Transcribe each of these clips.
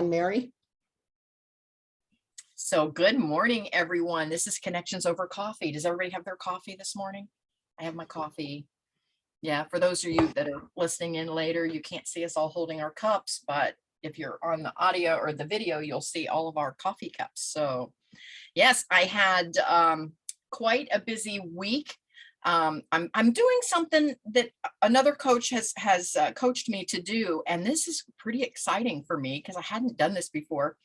Mary. So good morning, everyone. This is Connections Over Coffee. Does everybody have their coffee this morning? I have my coffee. Yeah, for those of you that are listening in later, you can't see us all holding our cups, but if you're on the audio or the video, you'll see all of our coffee cups. So yes, I had quite a busy week. I'm doing something that another coach has coached me to do, and this is pretty exciting for me because I hadn't done this before.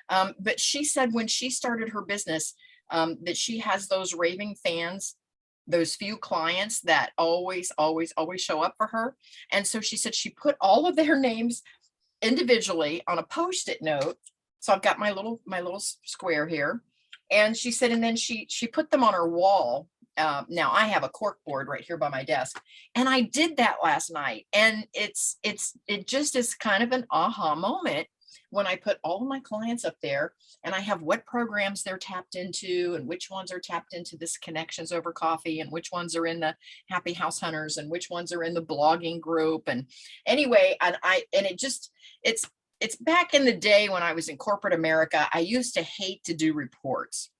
But she said when she started her business, that she has those raving fans, those few clients that always show up for her. And so she said she put all of their names individually on a post-it note. So I've got my little square here. And she said, and then she put them on her wall. Now I have a cork board right here by my desk, and I did that last night, and it just is kind of an aha moment when I put all of my clients up there and I have what programs they're tapped into and which ones are tapped into this Connections Over Coffee and which ones are in the Happy House Hunters and which ones are in the blogging group. And anyway, it's back in the day when I was in corporate America. I used to hate to do reports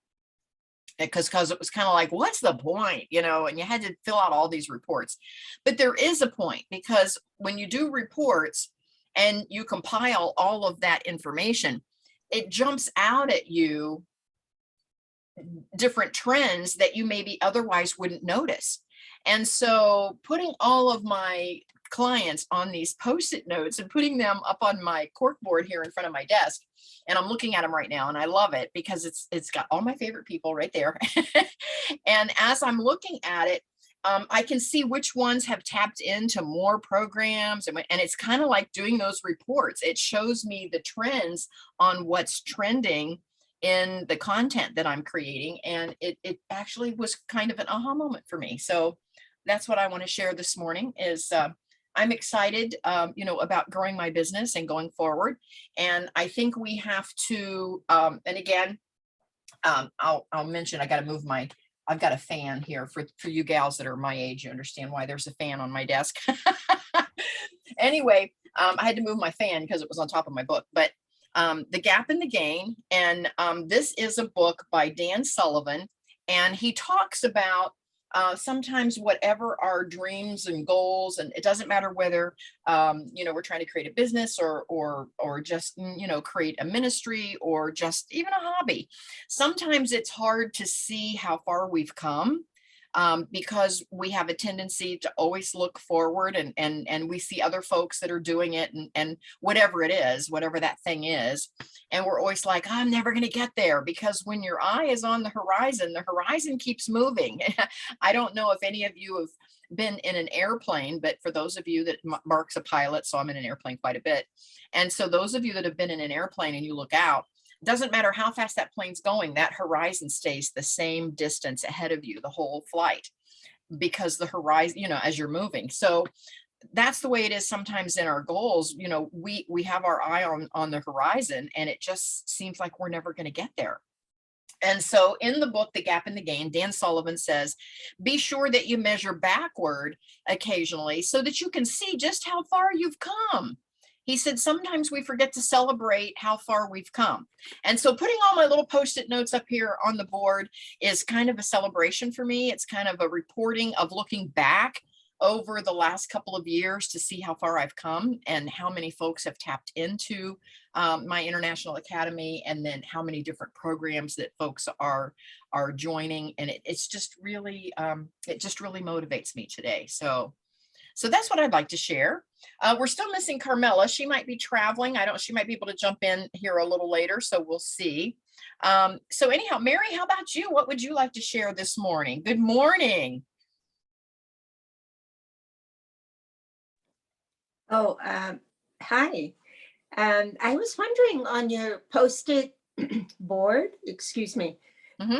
because it was kind of like, what's the point, and you had to fill out all these reports. But there is a point, because when you do reports and you compile all of that information, it jumps out at you different trends that you maybe otherwise wouldn't notice. And so putting all of my clients on these post-it notes and putting them up on my cork board here in front of my desk, and I'm looking at them right now and I love it because it's got all my favorite people right there. And as I'm looking at it, I can see which ones have tapped into more programs, and it's kind of like doing those reports. It shows me the trends on what's trending in the content that I'm creating, and it actually was kind of an aha moment for me. So that's what I want to share this morning is I'm excited, about growing my business and going forward. And I think we have to, and again, I'll mention, I've got a fan here for you gals that are my age. You understand why there's a fan on my desk. Anyway, I had to move my fan because it was on top of my book, but The Gap and the Gain. And this is a book by Dan Sullivan. And he talks about sometimes whatever our dreams and goals, and it doesn't matter whether we're trying to create a business or just create a ministry or just even a hobby. Sometimes it's hard to see how far we've come, because we have a tendency to always look forward, and we see other folks that are doing it, and whatever it is, whatever that thing is, and we're always like, I'm never going to get there, because when your eye is on the horizon keeps moving. I don't know if any of you have been in an airplane, but for those of you that Mark's a pilot, so I'm in an airplane quite a bit. And so those of you that have been in an airplane and you look out, doesn't matter how fast that plane's going, that horizon stays the same distance ahead of you the whole flight, because the horizon, as you're moving. So that's the way it is sometimes in our goals. We have our eye on the horizon, and it just seems like we're never going to get there. And so in the book, The Gap and the Gain, Dan Sullivan says, be sure that you measure backward occasionally so that you can see just how far you've come. He said, sometimes we forget to celebrate how far we've come. And so putting all my little post-it notes up here on the board is kind of a celebration for me. It's kind of a reporting of looking back over the last couple of years to see how far I've come and how many folks have tapped into my International Academy, and then how many different programs that folks are joining. And it's just really, it just really motivates me today. So that's what I'd like to share. We're still missing Carmela. She might be traveling. She might be able to jump in here a little later, so we'll see. So anyhow, Mary, how about you? What would you like to share this morning? Good morning. Oh, hi. I was wondering, on your post-it board, excuse me,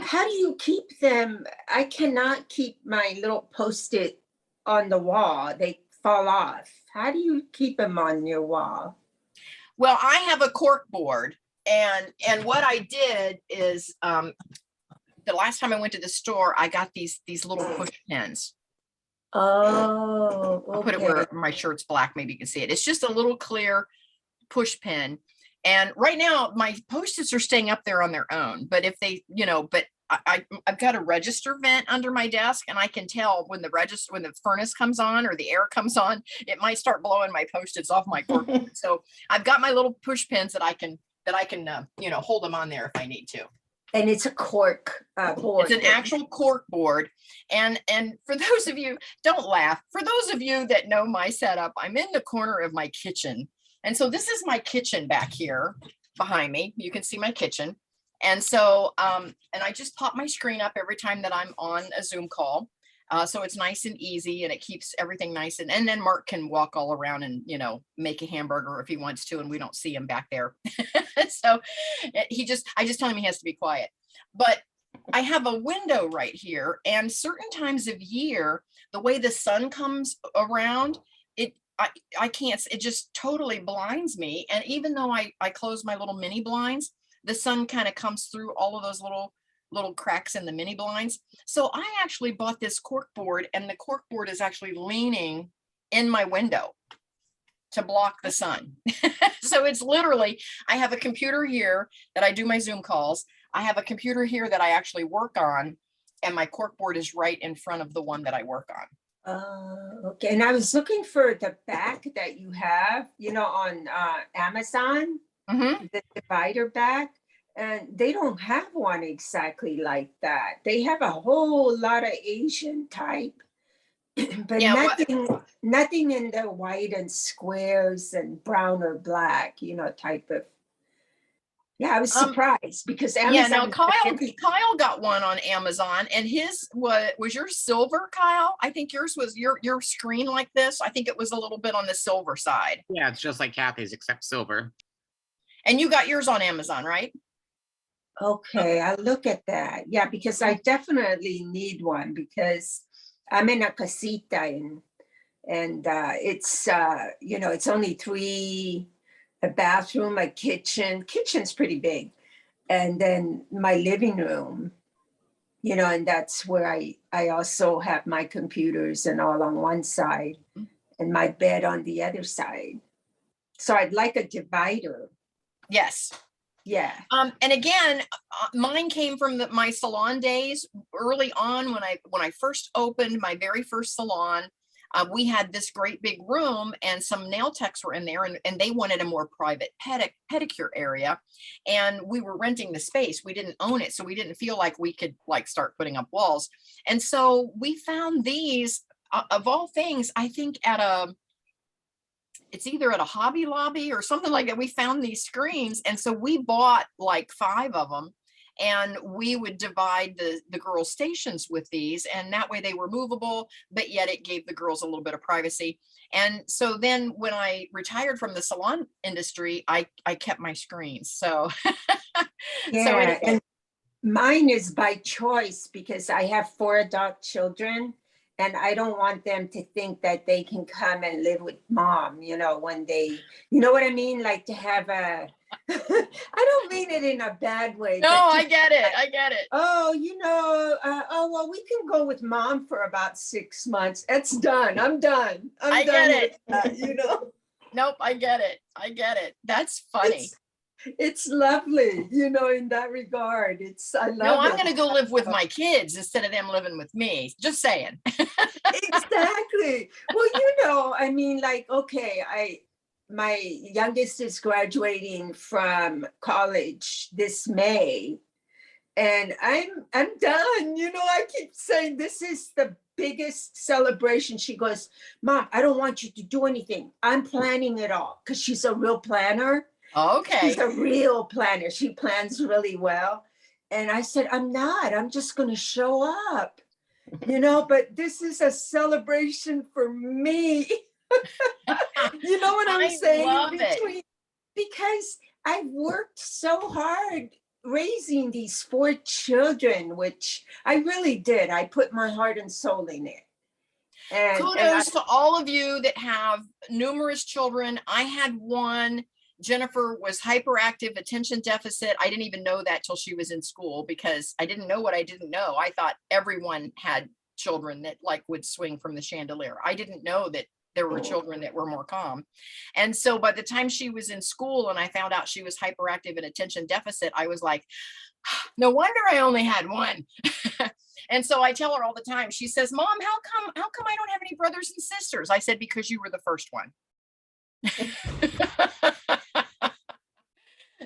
how do you keep them? I cannot keep my little post-it on the wall. They fall off. How do you keep them on your wall? Well, I have a cork board, and what I did is the last time I went to the store, I got these little push pins. Oh, okay. I'll put it where my shirt's black, maybe you can see it. It's just a little clear push pin, And right now my Post-its are staying up there on their own, but if they, but I've got a register vent under my desk, and I can tell when the furnace comes on or the air comes on, it might start blowing my Post-its off my cork. So I've got my little push pins that I can hold them on there if I need to. And it's a cork board. It's an actual cork board. And for those of you, don't laugh. For those of you that know my setup, I'm in the corner of my kitchen. And so this is my kitchen back here behind me. You can see my kitchen. And so, and I just pop my screen up every time that I'm on a Zoom call. So it's nice and easy, and it keeps everything nice. And then Mark can walk all around and, make a hamburger if he wants to, and we don't see him back there. So I just tell him he has to be quiet. But I have a window right here, and certain times of year, the way the sun comes around, I can't, it just totally blinds me. And even though I close my little mini blinds, the sun kind of comes through all of those little cracks in the mini blinds. So I actually bought this cork board, and the cork board is actually leaning in my window to block the sun. So it's literally, I have a computer here that I do my Zoom calls. I have a computer here that I actually work on, and my cork board is right in front of the one that I work on. Okay. And I was looking for the back that you have, on Amazon, the divider back, and they don't have one exactly like that. They have a whole lot of Asian type, but Yeah, nothing in the white and squares and brown or black, type of. Yeah, I was surprised because Amazon. Yeah, now Kyle got one on Amazon, and his was yours silver, Kyle? I think yours was your screen like this. I think it was a little bit on the silver side. Yeah, it's just like Kathy's except silver. And you got yours on Amazon, right? Okay, I'll look at that. Yeah, because I definitely need one because I'm in a casita and it's it's only a bathroom, a kitchen. Kitchen's pretty big. And then my living room, and that's where I also have my computers and all on one side and my bed on the other side. So I'd like a divider. Yes. Yeah. And again, mine came from my salon days early on when I first opened my very first salon. We had this great big room, and some nail techs were in there, and they wanted a more private pedicure area. And we were renting the space. We didn't own it. So we didn't feel like we could start putting up walls. And so we found these, of all things, I think it's either at a Hobby Lobby or something like that. We found these screens. And so we bought 5 of them. And we would divide the girls' stations with these, and that way they were movable, but yet it gave the girls a little bit of privacy. And so then when I retired from the salon industry, I kept my screens. So, yeah, so anyway. And mine is by choice because I have 4 adult children, and I don't want them to think that they can come and live with mom, when they, what I mean? Like to have I don't mean it in a bad way. No, I get it. I get it. Oh, well, we can go with mom for about 6 months. It's done. I'm done. I get it. That, Nope, I get it. I get it. That's funny. It's lovely, in that regard. I love it. No, I'm going to go live with my kids instead of them living with me. Just saying. Exactly. Well, I mean, okay, my youngest is graduating from college this May, and I'm done. I keep saying this is the biggest celebration. She goes, Mom, I don't want you to do anything. I'm planning it all, because she's a real planner. Okay. She's a real planner. She plans really well. And I said, I'm not. I'm just going to show up, but this is a celebration for me. You know what I'm saying? Love it. Because I've worked so hard raising these 4 children, which I really did. I put my heart and soul in it. And kudos to all of you that have numerous children. I had one. Jennifer was hyperactive attention deficit. I didn't even know that till she was in school, because I didn't know what I didn't know. I thought everyone had children that would swing from the chandelier. I didn't know that There were children that were more calm. And so by the time she was in school and I found out she was hyperactive and attention deficit, I was like, no wonder I only had one. And so I tell her all the time, she says, Mom, how come I don't have any brothers and sisters? I said, because you were the first one.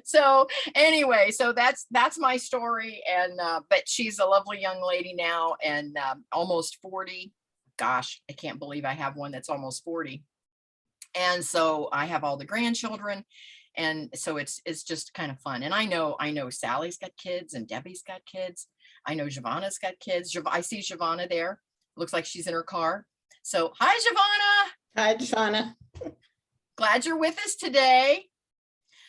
So anyway, so that's my story. And but she's a lovely young lady now, and almost 40. Gosh, I can't believe I have one that's almost 40. And so I have all the grandchildren, and so it's just kind of fun. And I know Sally's got kids and Debbie's got kids. I know Giovanna's got kids. I see Giovanna there. Looks like she's in her car. So hi, Giovanna. Hi, Giovanna. Glad you're with us today.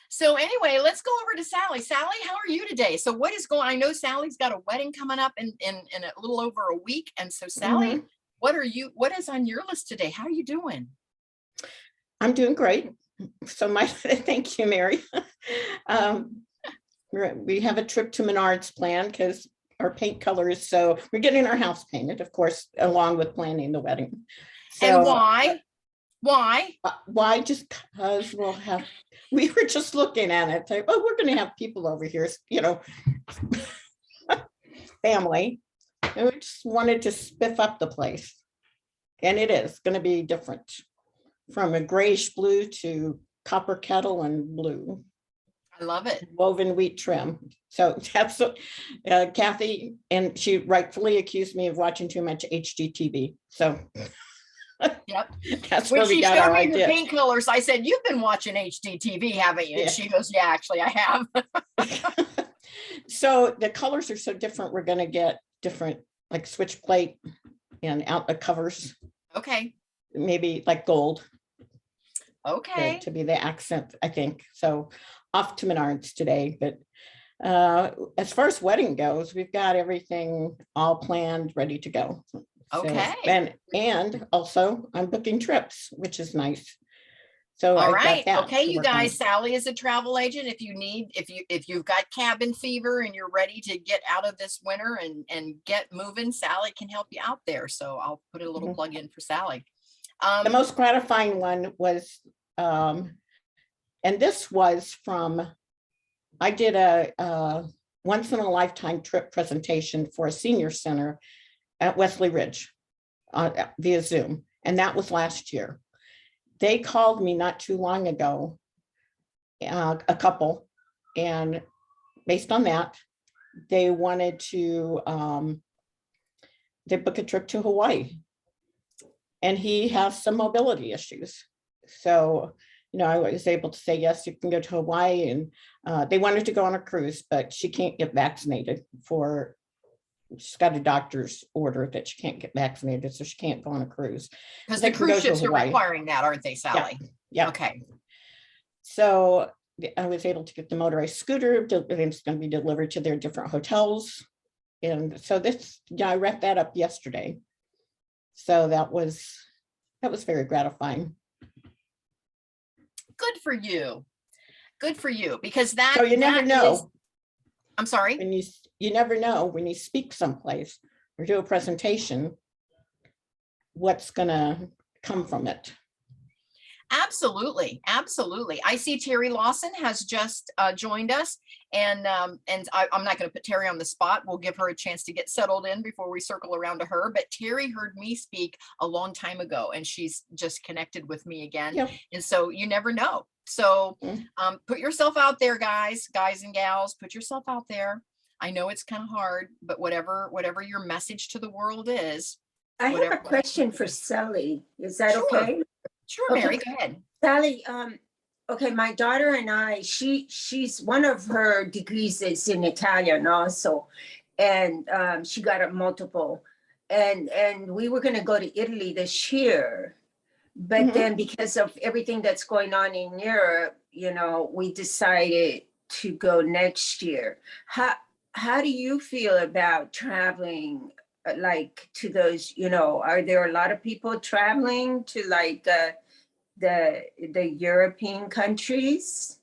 So anyway, let's go over to Sally. Sally, how are you today? So what is going on? I know Sally's got a wedding coming up in a little over a week. And so Sally, what is on your list today? How are you doing? I'm doing great. So thank you, Mary. We have a trip to Menards planned because our paint colors. So we're getting our house painted, of course, along with planning the wedding. So, and why? Why? Just because we were just looking at it. Like, oh, we're going to have people over here, family. And we just wanted to spiff up the place. And it is going to be different, from a grayish blue to copper kettle and blue. I love it. Woven wheat trim. So that's Kathy, and she rightfully accused me of watching too much HGTV. So yep. That's when where we she got showed our me idea. the paint colors, I said, "You've been watching HGTV, haven't you?" Yeah. And she goes, "Yeah, actually, I have." So the colors are so different. We're going to get different, like switch plate and outlet covers. Okay. Maybe like gold. Okay. To be the accent, I think. So off to Menards today. But as far as wedding goes, we've got everything all planned, ready to go. Okay. So, and also I'm booking trips, which is nice. So all I've right. got that Okay, to you work on. guys, Sally is a travel agent. If you've got cabin fever and you're ready to get out of this winter and get moving, Sally can help you out there. So I'll put a little plug in for Sally. The most gratifying one was, and this was from, I did a once in a lifetime trip presentation for a senior center at Wesley Ridge via Zoom. And that was last year. They called me not too long ago, a couple, and based on that, they wanted to, they book a trip to Hawaii. And he has some mobility issues. So, I was able to say, yes, you can go to Hawaii. And they wanted to go on a cruise, but she can't get vaccinated she's got a doctor's order that she can't get vaccinated, so she can't go on a cruise. Because the cruise ships are requiring that, aren't they, Sally? Yeah. Okay. So I was able to get the motorized scooter. It's going to be delivered to their different hotels. And so I wrapped that up yesterday. So that was very gratifying. Good for you. Good for you. Because that. So you never know. I'm sorry. When you never know when you speak someplace or do a presentation, what's going to come from it. Absolutely. Absolutely. I see Terry Lawson has just joined us, and I'm not going to put Terry on the spot. We'll give her a chance to get settled in before we circle around to her. But Terry heard me speak a long time ago, and she's just connected with me again. Yep. And so you never know. So put yourself out there, guys and gals, put yourself out there. I know it's kind of hard, but whatever your message to the world is. I have a question for Sally. Is that Sure. okay? Sure, Mary, go ahead. Sally, okay, my daughter and I, she's one of her degrees is in Italian also, and she got a multiple, and we were going to go to Italy this year, but then because of everything that's going on in Europe, we decided to go next year. How do you feel about traveling? Like to those, are there a lot of people traveling to like the European countries?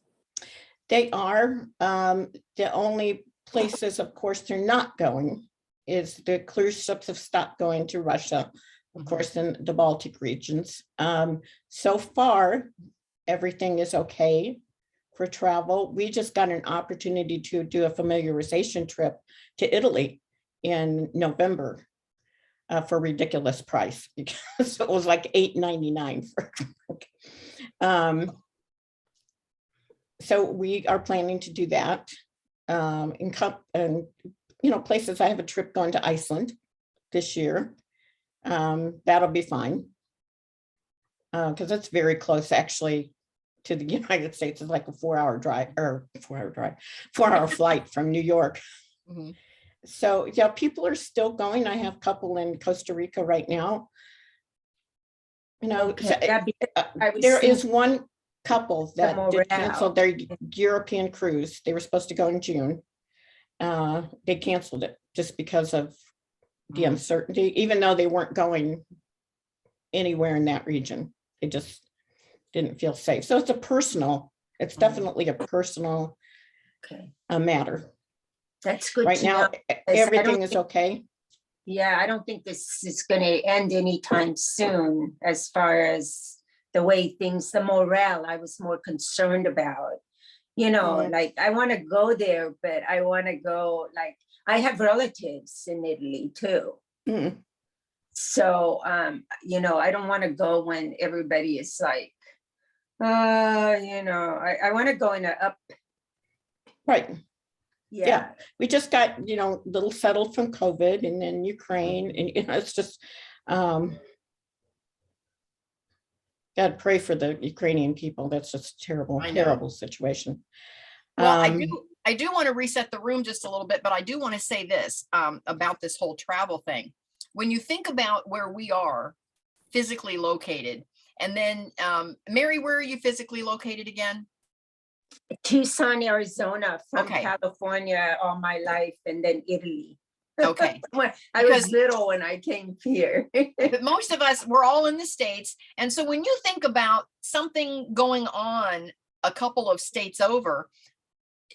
They are. The only places, of course, they're not going is the cruise ships have stopped going to Russia, of course, in the Baltic regions. So far, everything is okay for travel. We just got an opportunity to do a familiarization trip to Italy in November for a ridiculous price because it was like $8.99 for. So we are planning to do that. And places. I have a trip going to Iceland this year. That'll be fine. Because it's very close actually to the United States. It's like a 4-hour flight from New York. Mhm. So yeah, people are still going. I have a couple in Costa Rica right now. Okay, There is one couple that did morale. cancel their European cruise. They were supposed to go in June. They canceled it just because of the uncertainty, even though they weren't going anywhere in that region. They just didn't feel safe. So it's definitely a personal matter. That's good. Right now, everything is okay. Yeah, I don't think this is going to end anytime soon as far as the way the morale I was more concerned about. Like I want to go there, but I want to go, like, I have relatives in Italy too. Mm. So, I don't want to go when everybody is like, I want to go in up. Right. Yeah. We just got, a little settled from COVID and then Ukraine, and it's just, God, pray for the Ukrainian people. That's just terrible, terrible situation. Well, I do want to reset the room just a little bit, but I do want to say this about this whole travel thing. When you think about where we are physically located, and then Mary, where are you physically located again? Tucson, Arizona, from California all my life, and then Italy. Okay. I was little when I came here. But most of us, we're all in the States. And so when you think about something going on a couple of states over,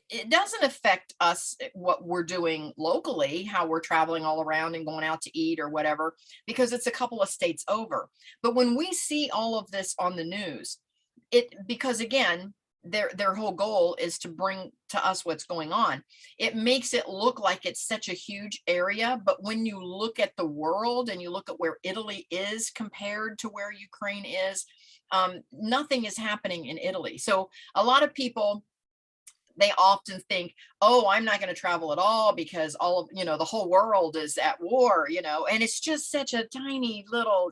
it doesn't affect us, what we're doing locally, how we're traveling all around and going out to eat or whatever, because it's a couple of states over. But when we see all of this on the news, because again, their whole goal is to bring to us what's going on. It makes it look like it's such a huge area, but when you look at the world and you look at where Italy is compared to where Ukraine is, nothing is happening in Italy. So a lot of people, they often think, oh, I'm not going to travel at all because all of, the whole world is at war, and it's just such a tiny little,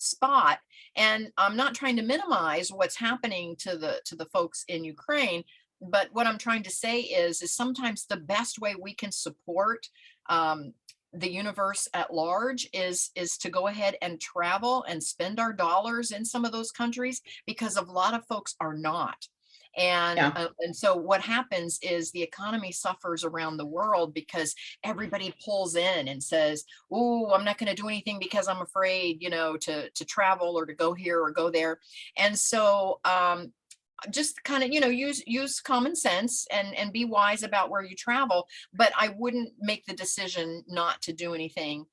spot. And I'm not trying to minimize what's happening to the folks in Ukraine, but what I'm trying to say is sometimes the best way we can support the universe at large is to go ahead and travel and spend our dollars in some of those countries, because a lot of folks are not. And so what happens is the economy suffers around the world because everybody pulls in and says, oh, I'm not going to do anything because I'm afraid, to travel or to go here or go there. And so just kind of, use common sense and be wise about where you travel. But I wouldn't make the decision not to do anything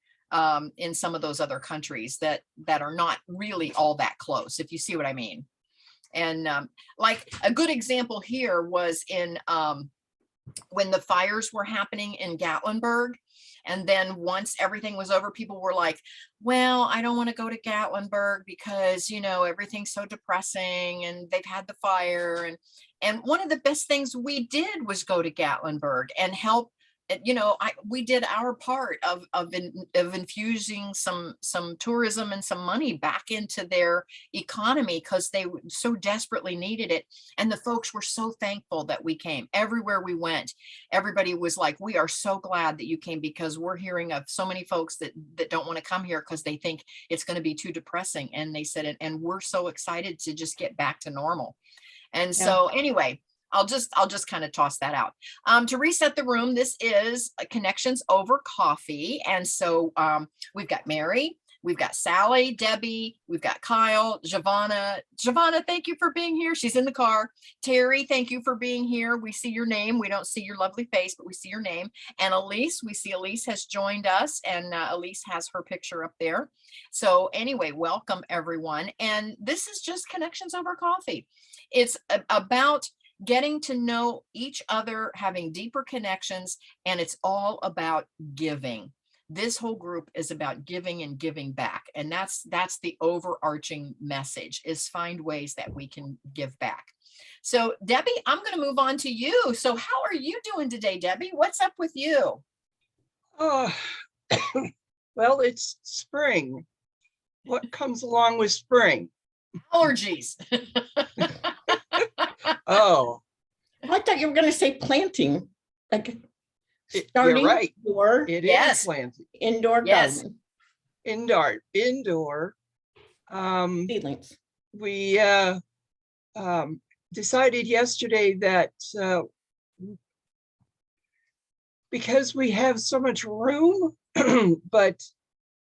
in some of those other countries that are not really all that close, if you see what I mean. And like a good example here was in when the fires were happening in Gatlinburg. And then once everything was over, people were like, well, I don't want to go to Gatlinburg because, everything's so depressing and they've had the fire. And one of the best things we did was go to Gatlinburg and help. We did our part of infusing some tourism and some money back into their economy because they so desperately needed it. And the folks were so thankful that we came. Everywhere we went, everybody was like, we are so glad that you came, because we're hearing of so many folks that don't want to come here because they think it's going to be too depressing. And they said, and we're so excited to just get back to normal. And so anyway, I'll just kind of toss that out. To reset the room, this is Connections Over Coffee. And so we've got Mary, We've got Sally, Debbie, we've got Kyle, Giovanna. Giovanna, thank you for being here. She's in the car. Terry, thank you for being here. We see your name. We don't see your lovely face, but we see your name. And Elise, we see Elise has joined us, and Elise has her picture up there. So anyway, welcome everyone. And this is just Connections Over Coffee. It's about getting to know each other, having deeper connections, and it's all about giving. This whole group is about giving and giving back. And that's the overarching message, is find ways that we can give back. So Debbie, I'm going to move on to you. So how are you doing today, Debbie? What's up with you? Oh, well, it's spring. What comes along with spring? Allergies. Oh, I thought you were going to say planting, like you're starting right. or It Yes. is planting. indoor Yes. garden Indoor. seedlings. We decided yesterday that because we have so much room, but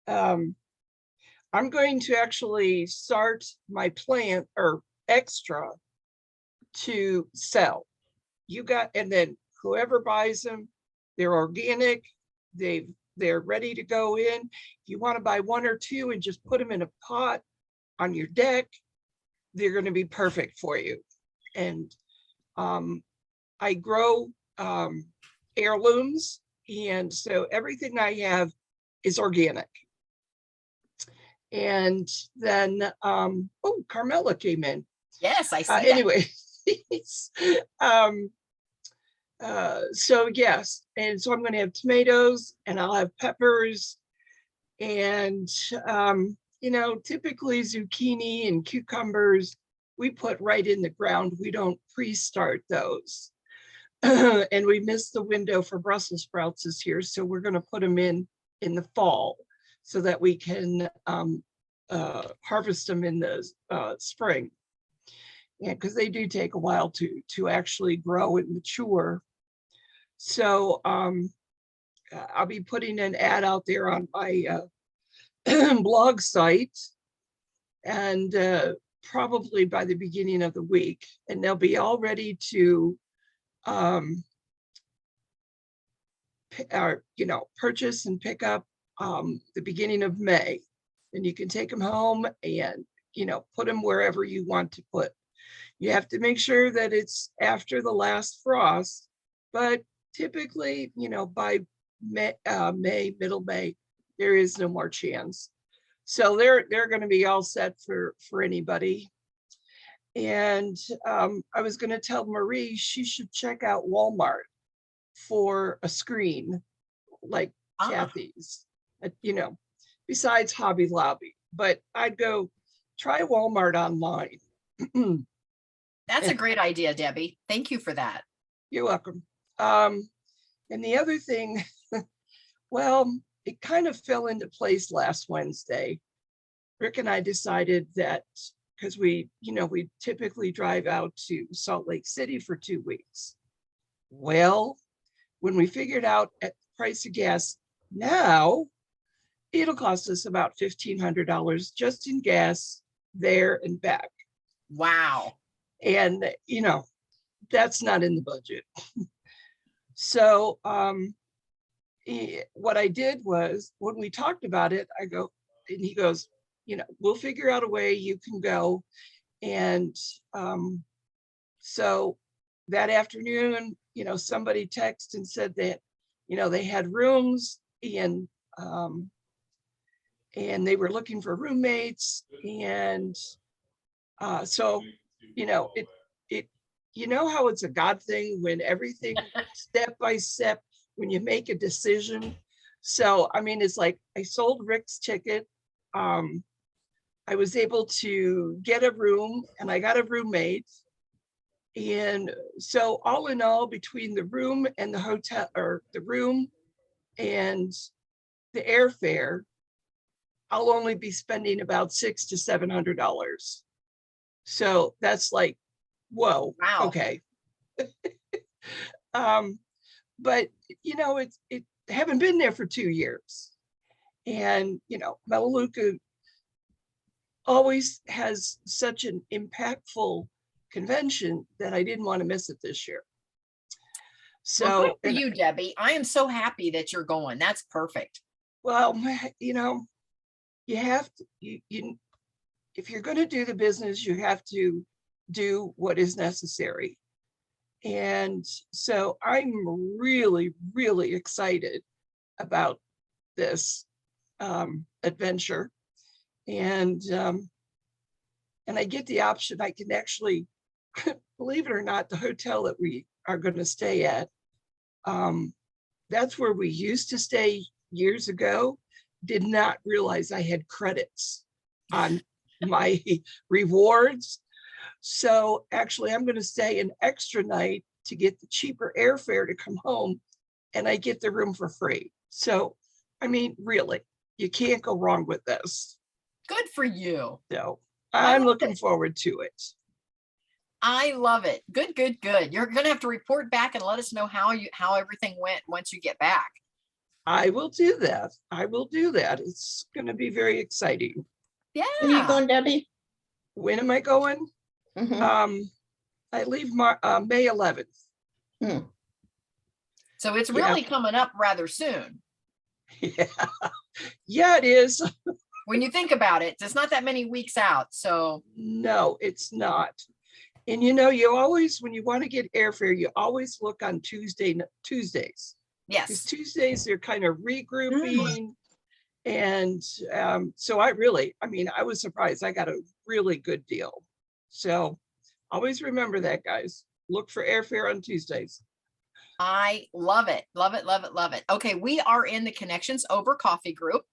I'm going to actually start my plant or extra to sell. And then whoever buys them, they're organic, they're ready to go in. If you want to buy one or two and just put them in a pot on your deck, they're going to be perfect for you. And I grow heirlooms, and so everything I have is organic. And then oh, Carmela came in. Yes, I see that. Anyway, so yes, and so I'm going to have tomatoes, and I'll have peppers, and typically zucchini and cucumbers we put right in the ground. We don't pre-start those. And we missed the window for Brussels sprouts this year, so we're going to put them in the fall so that we can harvest them in the spring. Yeah, because they do take a while to actually grow and mature. So I'll be putting an ad out there on my blog site, and probably by the beginning of the week, and they'll be all ready to purchase and pick up the beginning of May. And you can take them home and put them wherever you want to put. You have to make sure that it's after the last frost, but typically, by May, middle May, there is no more chance. So they're going to be all set for anybody. And I was going to tell Marie she should check out Walmart for a screen like Kathy's, besides Hobby Lobby. But I'd go try Walmart online. That's a great idea, Debbie. Thank you for that. You're welcome. And the other thing, well, it kind of fell into place last Wednesday. Rick and I decided that because we typically drive out to Salt Lake City for 2 weeks. Well, when we figured out at the price of gas now, it'll cost us about $1,500 just in gas there and back. Wow. And, that's not in the budget. So what I did was, when we talked about it, I go, and he goes, we'll figure out a way you can go. And so that afternoon, somebody texted and said that, they had rooms, and they were looking for roommates. And so, how it's a God thing when everything step by step, when you make a decision. So, it's like I sold Rick's ticket. I was able to get a room, and I got a roommate. And so all in all, between the room and the hotel, or the room and the airfare, I'll only be spending about $600 to $700. So that's like, whoa, Wow. okay. But it haven't been there for 2 years. And, Melaleuca always has such an impactful convention that I didn't want to miss it this year. Well, good So, for you, Debbie. I am so happy that you're going. That's perfect. well, you have to, if you're going to do the business, you have to do what is necessary. And so I'm really, really excited about this adventure. And I get the option, I can actually, believe it or not, the hotel that we are going to stay at, that's where we used to stay years ago. Did not realize I had credits on my rewards. So actually, I'm going to stay an extra night to get the cheaper airfare to come home, and I get the room for free. So, I mean, really, you can't go wrong with this. Good for you. So I I'm love looking it. forward to it. I love it. Good, good, good. You're going to have to report back and let us know how everything went once you get back. I will do that. I will do that. It's going to be very exciting. Yeah. When are you going, Debbie? When am I going? Mhm. I leave May 11th. So it's Yeah. really coming up rather soon. Yeah. Yeah, it is. When you think about it, it's not that many weeks out. So No, it's not. And you always, when you want to get airfare, you always look on Tuesdays. Because yes. Tuesdays, they're kind of regrouping. And so I was surprised. I got a really good deal. So always remember that, guys. Look for airfare on Tuesdays. I love it. Love it. Love it. Love it. Okay. We are in the Connections Over Coffee group.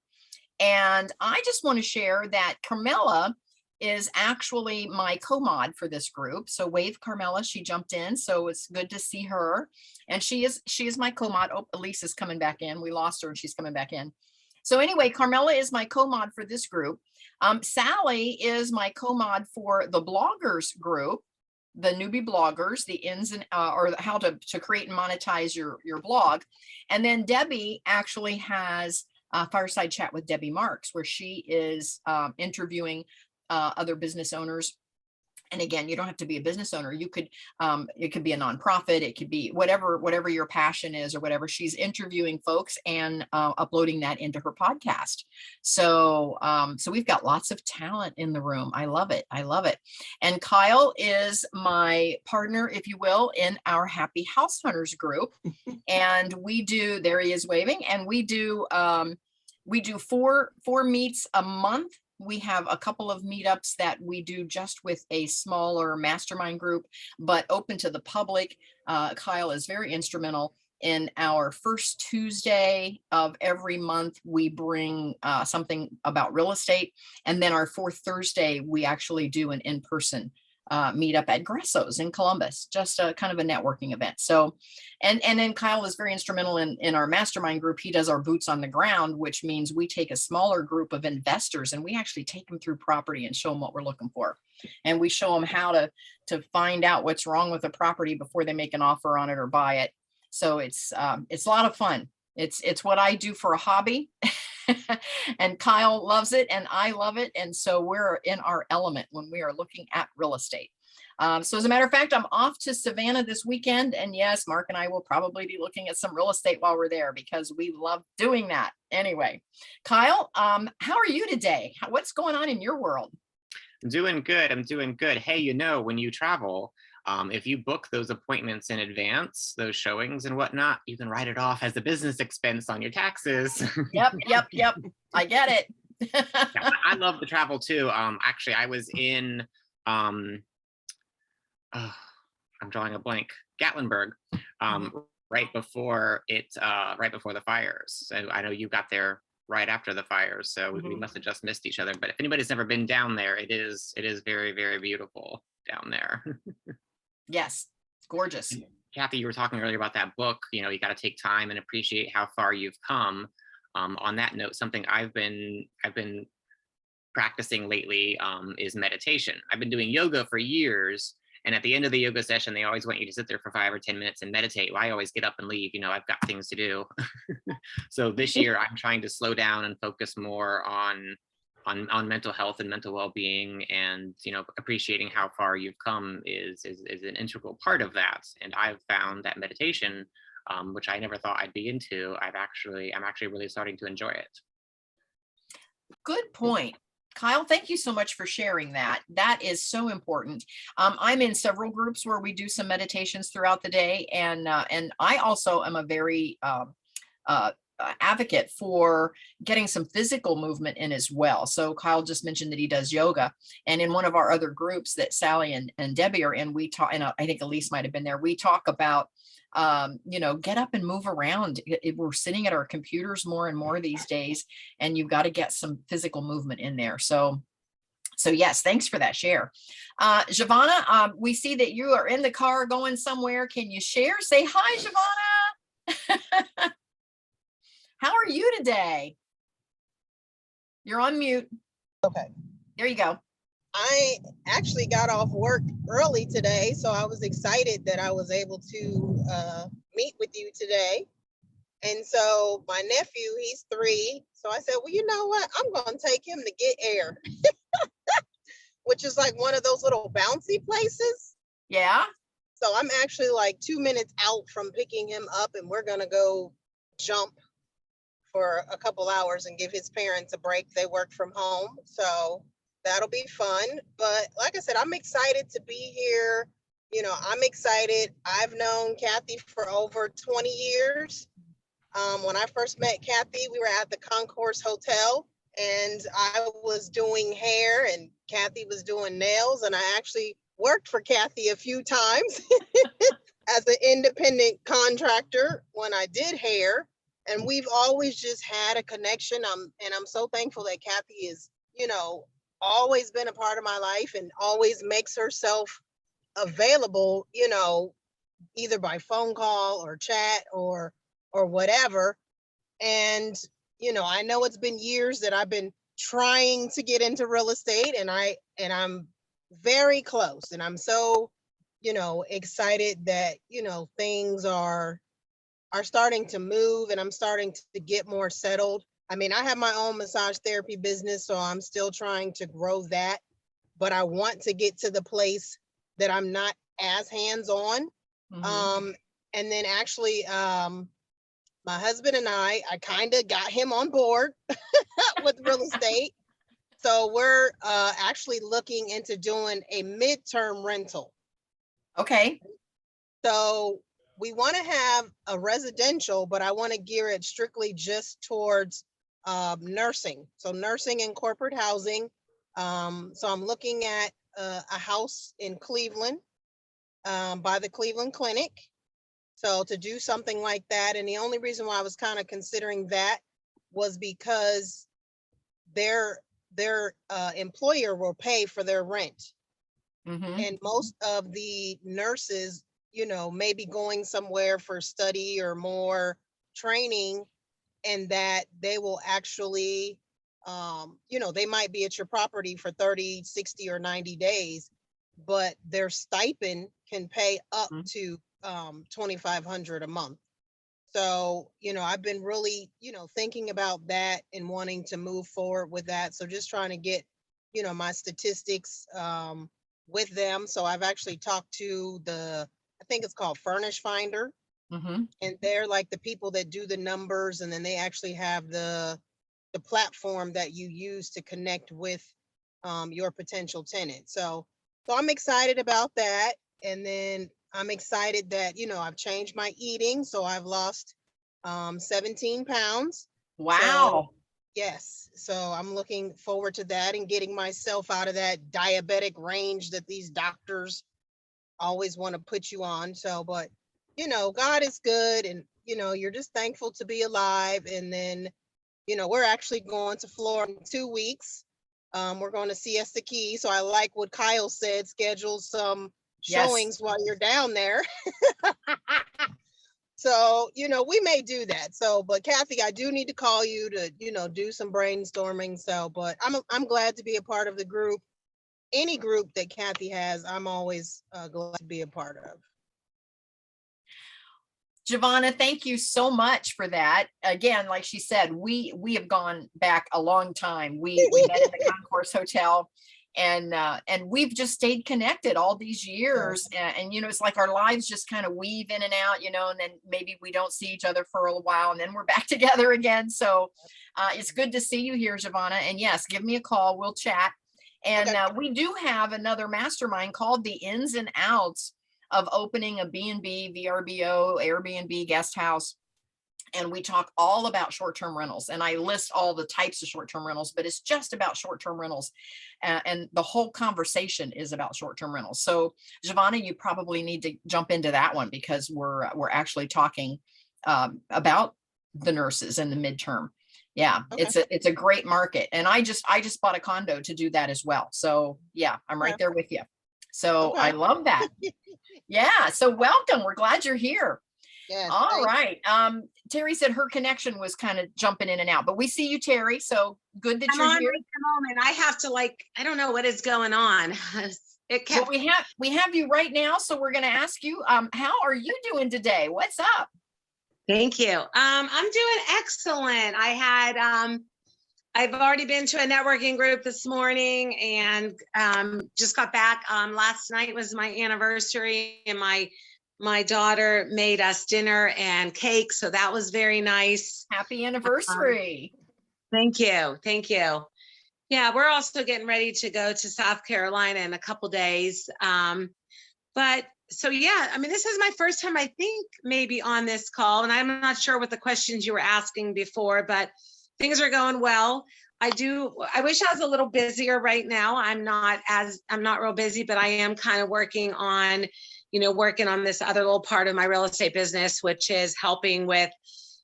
And I just want to share that Carmela is actually my co-mod for this group. So wave Carmela, she jumped in. So it's good to see her. And she is my co-mod. Oh, Elise is coming back in. We lost her and she's coming back in. So anyway, Carmela is my co-mod for this group. Sally is my co-mod for the bloggers group, the newbie bloggers, the ins and or how to create and monetize your blog. And then Debbie actually has Fireside Chat with Debbie Marks, where she is interviewing other business owners. And again, you don't have to be a business owner. You could, it could be a nonprofit. It could be whatever your passion is or whatever. She's interviewing folks and uploading that into her podcast. So, so we've got lots of talent in the room. I love it. I love it. And Kyle is my partner, if you will, in our Happy House Hunters group. And we do, there he is waving, and we do four meets a month. We have a couple of meetups that we do just with a smaller mastermind group, but open to the public. Kyle is very instrumental in our first Tuesday of every month. We bring something about real estate. And then our fourth Thursday, we actually do an in-person meetup at Gresso's in Columbus, just a kind of a networking event. So, and then Kyle is very instrumental in our mastermind group. He does our boots on the ground, which means we take a smaller group of investors and we actually take them through property and show them what we're looking for. And we show them how to find out what's wrong with a property before they make an offer on it or buy it. So it's a lot of fun. It's what I do for a hobby. And Kyle loves it and I love it. And so we're in our element when we are looking at real estate. So as a matter of fact, I'm off to Savannah this weekend. And yes, Mark and I will probably be looking at some real estate while we're there because we love doing that. Anyway, Kyle, how are you today? What's going on in your world? I'm doing good. I'm doing good. Hey, when you travel, if you book those appointments in advance, those showings and whatnot, you can write it off as a business expense on your taxes. Yep. I get it. Yeah, I love the travel too. Actually, I was in, I'm drawing a blank, Gatlinburg, right before the fires. So I know you got there right after the fires, so we must have just missed each other. But if anybody's never been down there, it is very, very beautiful down there. Yes, gorgeous. Kathy, you were talking earlier about that book. You got to take time and appreciate how far you've come. On that note, something I've been practicing lately is meditation. I've been doing yoga for years, And at the end of the yoga session, they always want you to sit there for 5 or 10 minutes and meditate. Well, I always get up and leave. I've got things to do. So this year I'm trying to slow down and focus more on mental health and mental well-being, and appreciating how far you've come is an integral part of that. And I've found that meditation, which I never thought I'd be into, I'm actually really starting to enjoy it. Good point. Kyle, thank you so much for sharing that. That is so important. I'm in several groups where we do some meditations throughout the day, and I also am a very advocate for getting some physical movement in as well. So Kyle just mentioned that he does yoga, and in one of our other groups that Sally and Debbie are in, we talk, and I think Elise might have been there, we talk about get up and move around. We're sitting at our computers more and more these days, and you've got to get some physical movement in there. So yes, thanks for that share. Giovanna, we see that you are in the car going somewhere. Can you share? Say hi, Giovanna. How are you today? You're on mute. Okay. There you go. I actually got off work early today, so I was excited that I was able to meet with you today. And so my nephew, he's 3. So I said, well, you know what? I'm going to take him to Get Air, which is like one of those little bouncy places. Yeah. So I'm actually like 2 minutes out from picking him up, and we're going to go jump for a couple hours and give his parents a break. They work from home. So that'll be fun. But like I said, I'm excited to be here. I'm excited. I've known Kathy for over 20 years. When I first met Kathy, we were at the Concourse Hotel, and I was doing hair and Kathy was doing nails. And I actually worked for Kathy a few times as an independent contractor when I did hair. And we've always just had a connection. I'm so thankful that Kathy is, always been a part of my life and always makes herself available, either by phone call or chat or whatever. And, I know it's been years that I've been trying to get into real estate, and I'm very close, and I'm so, excited that, things are starting to move, and I'm starting to get more settled. I mean, I have my own massage therapy business, so I'm still trying to grow that, but I want to get to the place that I'm not as hands-on. Mm-hmm. And then actually, my husband and I kind of got him on board with real estate. So we're actually looking into doing a midterm rental. Okay. So we want to have a residential, but I want to gear it strictly just towards nursing. So nursing and corporate housing. So I'm looking at a house in Cleveland by the Cleveland Clinic. So to do something like that. And the only reason why I was kind of considering that was because their employer will pay for their rent. Mm-hmm. And most of the nurses, may be going somewhere for study or more training, and that they will actually, they might be at your property for 30, 60, or 90 days, but their stipend can pay up to $2,500 a month. So, I've been really, thinking about that and wanting to move forward with that. So just trying to get, my statistics with them. So I've actually talked to I think it's called Furnish Finder. Mm-hmm. And they're like the people that do the numbers, and then they actually have the platform that you use to connect with your potential tenant. So I'm excited about that. And then I'm excited that, I've changed my eating. So I've lost 17 pounds. Wow. So, yes. So I'm looking forward to that and getting myself out of that diabetic range that these doctors always want to put you on. So, but, God is good, and, you're just thankful to be alive. And then, we're actually going to Florida in 2 weeks. We're going to Siesta Key. So I like what Kyle said, schedule some showings while you're down there. So, we may do that. So, but Kathy, I do need to call you to, do some brainstorming. So, but I'm glad to be a part of the group. any group that Kathy has, I'm always glad to be a part of. Giovanna, thank you so much for that. Again, like she said, we have gone back a long time. We met in the Concourse Hotel, and we've just stayed connected all these years. And you know, it's like our lives just kind of weave in and out, you know, and then maybe we don't see each other for a while, and then we're back together again. So it's good to see you here, Giovanna. And yes, give me a call. We'll chat. And we do have another mastermind called the Ins and Outs of opening a B&B, VRBO, Airbnb guest house. And we talk all about short-term rentals. And I list all the types of short-term rentals, but it's just about short-term rentals. And the whole conversation is about short-term rentals. So Giovanna, you probably need to jump into that one, because we're actually talking about the nurses and the midterm. Yeah, Okay. it's a great market. And I just bought a condo to do that as well. So yeah, I'm right there with you. So Okay. I love that. Yeah. So welcome. We're glad you're here. Yes, All thank you. right. Terry said her connection was kind of jumping in and out, but we see you, Terry. So good that I'm you're on here. at the moment. I have to I don't know what is going on. It Well, kept, we have you right now. So we're going to ask you, how are you doing today? What's up? thank you. I'm doing excellent. I've already been to a networking group this morning and just got back. Last night was my anniversary, and my daughter made us dinner and cake. So that was very nice. Happy anniversary. Thank you. Thank you. Yeah, we're also getting ready to go to South Carolina in a couple days. But so, yeah, I mean, this is my first time, I think, maybe on this call, and I'm not sure what the questions you were asking before, but things are going well. I wish I was a little busier right now. I'm not real busy, but I am kind of working on this other little part of my real estate business, which is helping with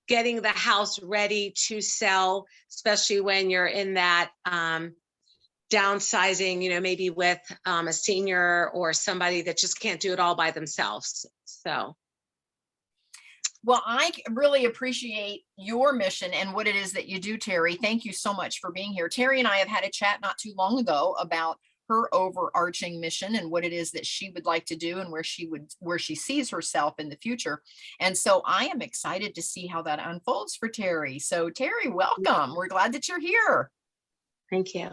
getting the house ready to sell, especially when you're in that downsizing, maybe with a senior or somebody that just can't do it all by themselves. So. Well, I really appreciate your mission and what it is that you do, Terry. Thank you so much for being here. Terry and I have had a chat not too long ago about her overarching mission and what it is that she would like to do and where she sees herself in the future. And so I am excited to see how that unfolds for Terry. So Terry, welcome. We're glad that you're here. Thank you.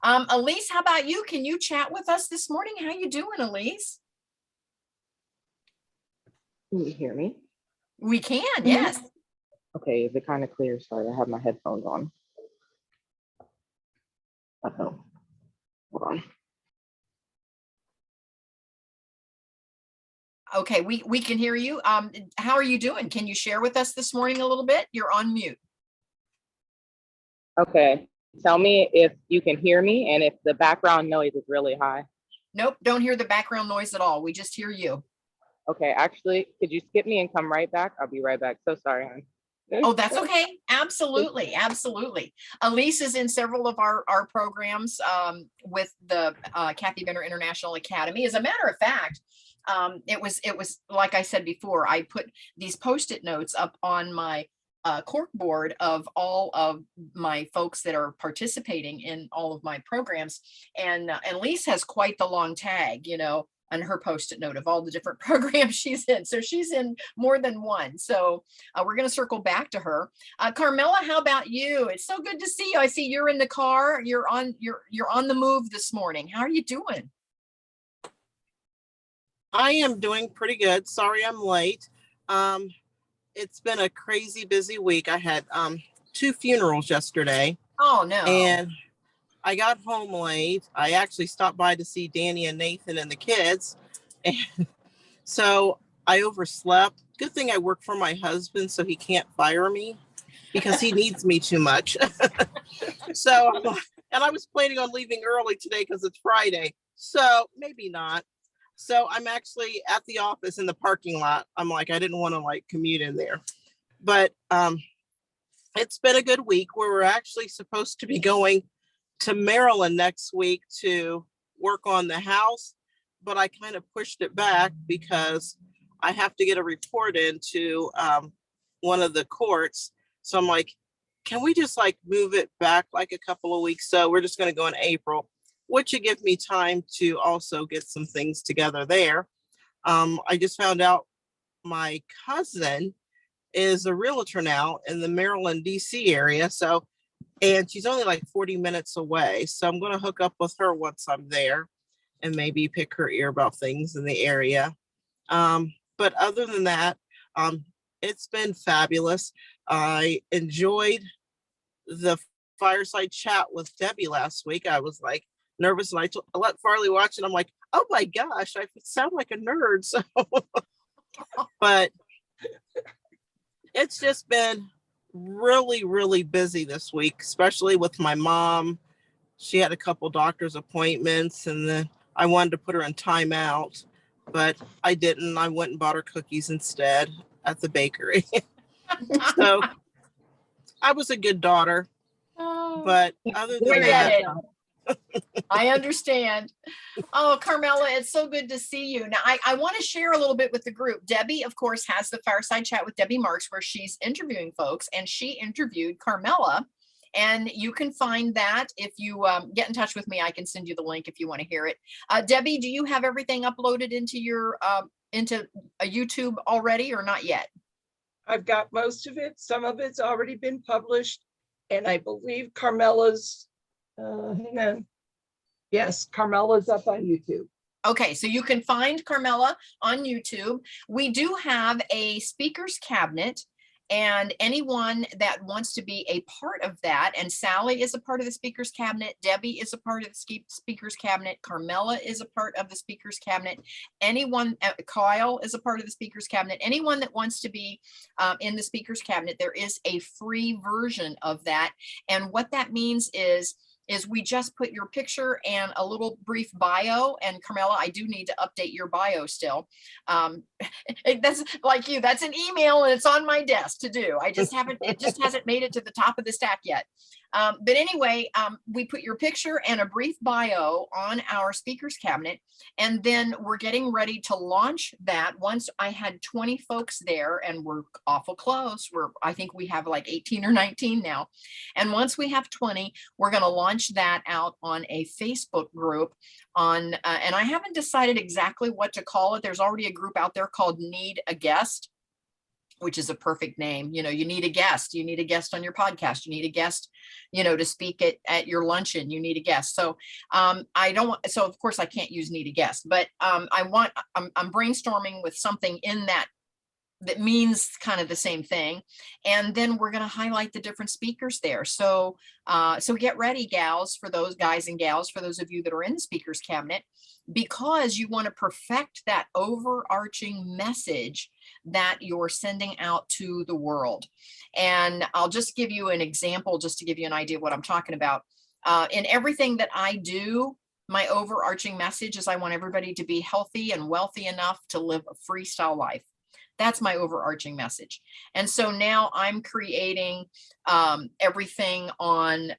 Elise, how about you? Can you chat with us this morning? How you doing, Elise? Can you hear me? We can, yes. Okay, is it kind of clear? Sorry, I have my headphones on. Uh-oh. Hold on. Okay, we can hear you. How are you doing? Can you share with us this morning a little bit? You're on mute. Okay, tell me if you can hear me and if the background noise is really high. Nope, don't hear the background noise at all. We just hear you. Okay, actually, could you skip me and come right back? I'll be right back. So sorry, hon. Oh, that's okay. Absolutely. Absolutely. Elise is in several of our programs with the Kathy Bender International Academy. As a matter of fact, it was like I said before, I put these Post-it notes up on my cork board of all of my folks that are participating in all of my programs. And Elise has quite the long tag, on her Post-it note of all the different programs she's in. So she's in more than one. So we're going to circle back to her. Carmela, how about you? It's so good to see you. I see you're in the car. You're on the move this morning. How are you doing? I am doing pretty good. Sorry I'm late. It's been a crazy busy week. I had 2 funerals yesterday. Oh no. And I got home late. I actually stopped by to see Danny and Nathan and the kids. And so I overslept. Good thing I work for my husband, so he can't fire me because he needs me too much. So, and I was planning on leaving early today because it's Friday. So maybe not. So I'm actually at the office in the parking lot. I'm like, I didn't want to commute in there. But it's been a good week where we're actually supposed to be going to Maryland next week to work on the house, but I kind of pushed it back because I have to get a report into one of the courts. So I'm like, can we just move it back a couple of weeks? So we're just going to go in April. which would give me time to also get some things together there. I just found out my cousin is a realtor now in the Maryland, DC area. So, and she's only like 40 minutes away. So I'm going to hook up with her once I'm there and maybe pick her ear about things in the area. But other than that, it's been fabulous. I enjoyed the fireside chat with Debbie last week. I was like nervous, and I let Farley watch it. I'm like, oh my gosh, I sound like a nerd. So, but it's just been really, really busy this week, especially with my mom. She had a couple doctor's appointments, and then I wanted to put her in timeout, but I didn't. I went and bought her cookies instead at the bakery. So I was a good daughter. But other than that, I understand. Oh, Carmela, it's so good to see you. Now, I want to share a little bit with the group. Debbie, of course, has the Fireside Chat with Debbie Marks, where she's interviewing folks, and she interviewed Carmela. And you can find that if you get in touch with me. I can send you the link if you want to hear it. Debbie, do you have everything uploaded into your into a YouTube already, or not yet? I've got most of it. Some of it's already been published. And I believe Carmela's, hang on. Yes, Carmela's up on YouTube. Okay, so you can find Carmela on YouTube. We do have a speakers cabinet, and anyone that wants to be a part of that, and Sally is a part of the speakers cabinet, Debbie is a part of the speakers cabinet, Carmela is a part of the speakers cabinet, anyone, Kyle is a part of the speakers cabinet, anyone that wants to be in the speakers cabinet, there is a free version of that. And what that means is we just put your picture and a little brief bio. And Carmela, I do need to update your bio still. That's like you, that's an email and it's on my desk to do. I just haven't, it just hasn't made it to the top of the stack yet. But anyway, we put your picture and a brief bio on our speakers cabinet, and then we're getting ready to launch that. Once I had 20 folks there, and we're awful close. I think we have like 18 or 19 now. And once we have 20, we're going to launch that out on a Facebook group on, and I haven't decided exactly what to call it. There's already a group out there called Need a Guest, which is a perfect name. You know, you need a guest. You need a guest on your podcast. You need a guest, you know, to speak at your luncheon. You need a guest. So I don't want, so of course I can't use need a guest, but I'm brainstorming with something in that means kind of the same thing. And then we're going to highlight the different speakers there. So so get ready, gals, for those guys and gals, for those of you that are in the speakers cabinet, because you want to perfect that overarching message that you're sending out to the world. And I'll just give you an example, just to give you an idea of what I'm talking about. In everything that I do, my overarching message is I want everybody to be healthy and wealthy enough to live a freestyle life. That's my overarching message. And so now I'm creating everything on,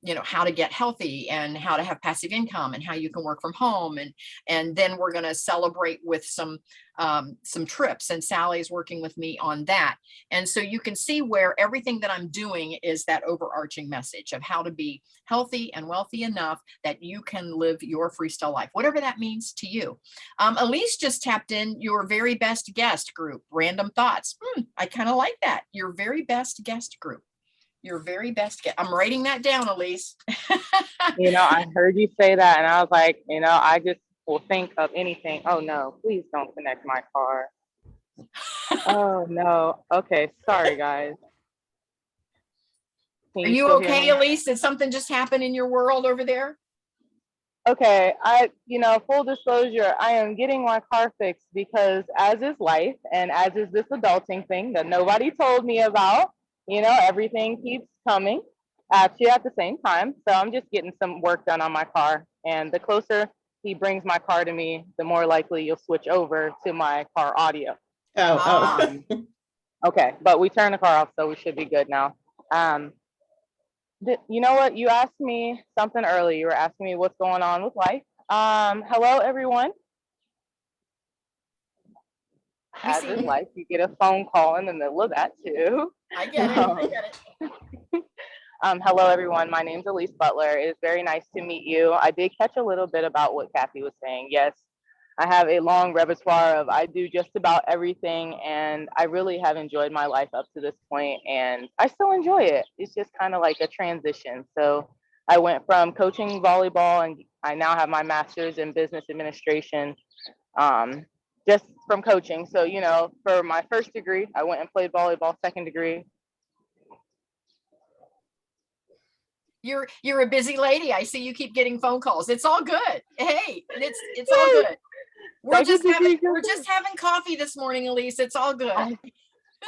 you know, how to get healthy and how to have passive income and how you can work from home. And then we're going to celebrate with some trips, and Sally's working with me on that. And so you can see where everything that I'm doing is that overarching message of how to be healthy and wealthy enough that you can live your freestyle life, whatever that means to you. Elise just tapped in your very best guest group, Random Thoughts. I kind of like that. Your very best guest group. Your very best guest. I'm writing that down, Elise. You know, I heard you say that and I was like, you know, I just will think of anything. Oh no, please don't connect my car. Oh no. Okay, sorry guys. Are you okay, Elise? Did something just happen in your world over there? Okay, you know, full disclosure, I am getting my car fixed because as is life and as is this adulting thing that nobody told me about, you know, everything keeps coming at you at the same time. So I'm just getting some work done on my car. And the closer he brings my car to me, the more likely you'll switch over to my car audio. Okay, but we turned the car off, so we should be good now. You know what? You asked me something earlier. You were asking me what's going on with life. Hello, everyone. As is life, you get a phone call in the middle of that too. I get it. I get it. Hello, everyone. My name's Elise Butler. It is very nice to meet you. I did catch a little bit about what Kathy was saying. Yes, I have a long repertoire of I do just about everything, and I really have enjoyed my life up to this point, and I still enjoy it. It's just kind of like a transition. So I went from coaching volleyball, and I now have my master's in business administration, just from coaching. So, you know, for my first degree, I went and played volleyball. Second degree, You're a busy lady. I see you keep getting phone calls. It's all good. Hey, it's all good. We're just having coffee this morning, Elise. It's all good.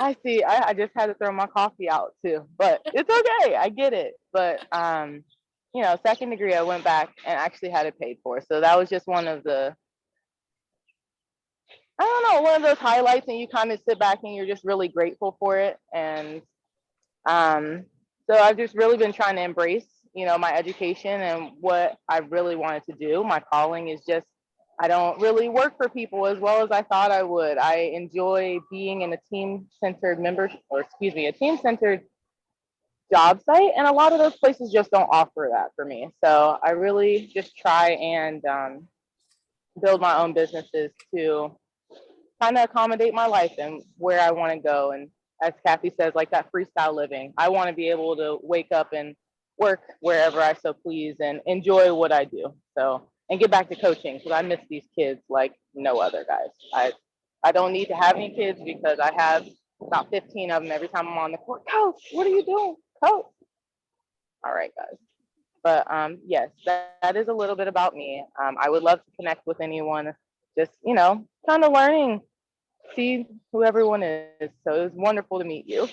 I see. I just had to throw my coffee out too, but it's okay. I get it. But you know, second degree, I went back and actually had it paid for. So that was just one of the, I don't know, one of those highlights, and you kind of sit back and you're just really grateful for it. And so I've just really been trying to embrace, you know, my education and what I really wanted to do. My calling is just, I don't really work for people as well as I thought I would. I enjoy being in a team-centered a team-centered job site. And a lot of those places just don't offer that for me. So I really just try and build my own businesses to kind of accommodate my life and where I want to go. And as Kathy says, like that freestyle living, I want to be able to wake up and work wherever I so please and enjoy what I do. So, and get back to coaching, because I miss these kids like no other, guys. I don't need to have any kids because I have about 15 of them every time I'm on the court. Coach, what are you doing? Coach. All right, guys. But yes, that is a little bit about me. I would love to connect with anyone, just, you know, kind of learning, see who everyone is. So it was wonderful to meet you.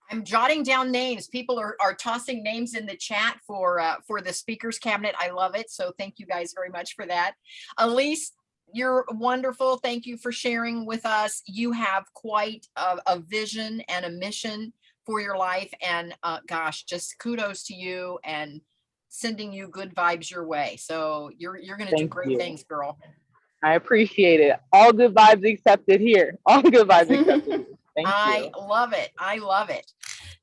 I'm jotting down names. People are tossing names in the chat for the speakers cabinet. I love it. So thank you guys very much for that. Elise, you're wonderful. Thank you for sharing with us. You have quite a vision and a mission for your life. And gosh, just kudos to you and sending you good vibes your way. So you're going to do great things, girl. I appreciate it. All good vibes accepted here. All good vibes accepted. Thank you. I love it. I love it.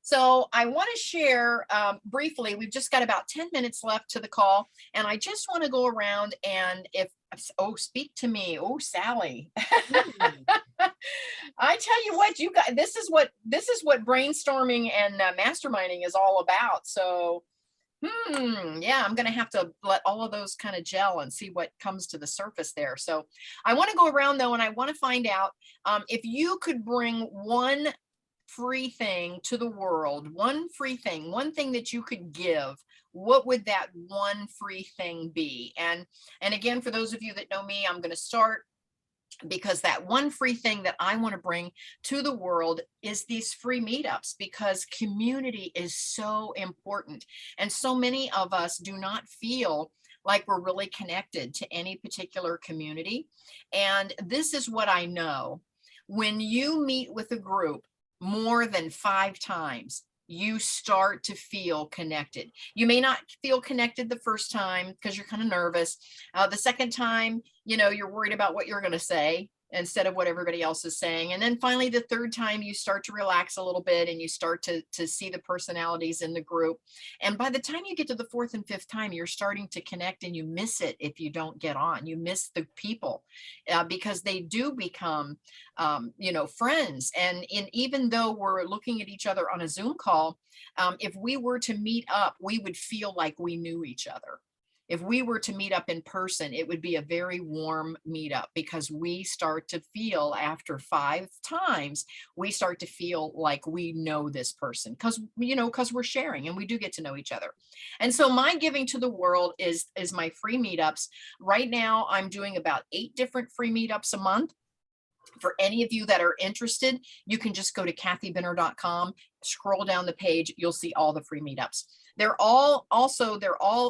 So I want to share briefly, we've just got about 10 minutes left to the call. And I just want to go around and speak to me. Oh, Sally. I tell you what, you guys, this is what brainstorming and masterminding is all about. So yeah, I'm going to have to let all of those kind of gel and see what comes to the surface there. So I want to go around though, and I want to find out if you could bring one free thing to the world, one free thing, one thing that you could give, what would that one free thing be? And again, for those of you that know me, I'm going to start, because that one free thing that I want to bring to the world is these free meetups, because community is so important. And so many of us do not feel like we're really connected to any particular community. And this is what I know. When you meet with a group more than 5 times, you start to feel connected. You may not feel connected the first time because you're kind of nervous. The second time, you know, you're worried about what you're going to say instead of what everybody else is saying. And then finally, the third time, you start to relax a little bit and you start to see the personalities in the group. And by the time you get to the 4th and 5th time, you're starting to connect, and you miss it if you don't get on. You miss the people because they do become, you know, friends. And even though we're looking at each other on a Zoom call, if we were to meet up, we would feel like we knew each other. If we were to meet up in person, it would be a very warm meetup, because we start to feel, after 5 times, we start to feel like we know this person, because we're sharing and we do get to know each other. And so my giving to the world is my free meetups. Right now, I'm doing about 8 different free meetups a month. For any of you that are interested, you can just go to kathybinner.com, scroll down the page, you'll see all the free meetups. They're all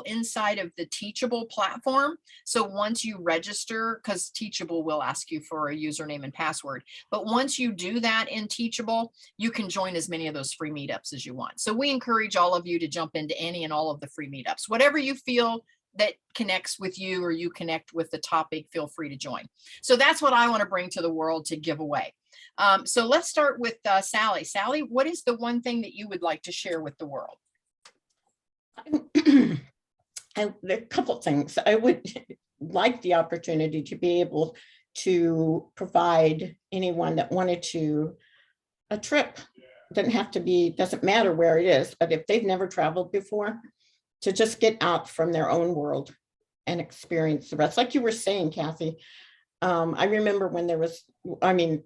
inside of the Teachable platform. So once you register, because Teachable will ask you for a username and password, but once you do that in Teachable, you can join as many of those free meetups as you want. So we encourage all of you to jump into any and all of the free meetups, whatever you feel that connects with you or you connect with the topic, feel free to join. So that's what I want to bring to the world to give away. So let's start with Sally. Sally, what is the one thing that you would like to share with the world? There are a couple things. I would like the opportunity to be able to provide anyone that wanted to a trip. Doesn't have to be, doesn't matter where it is, but if they've never traveled before, to just get out from their own world and experience the rest. Like you were saying, Kathy, I remember when there was, I mean,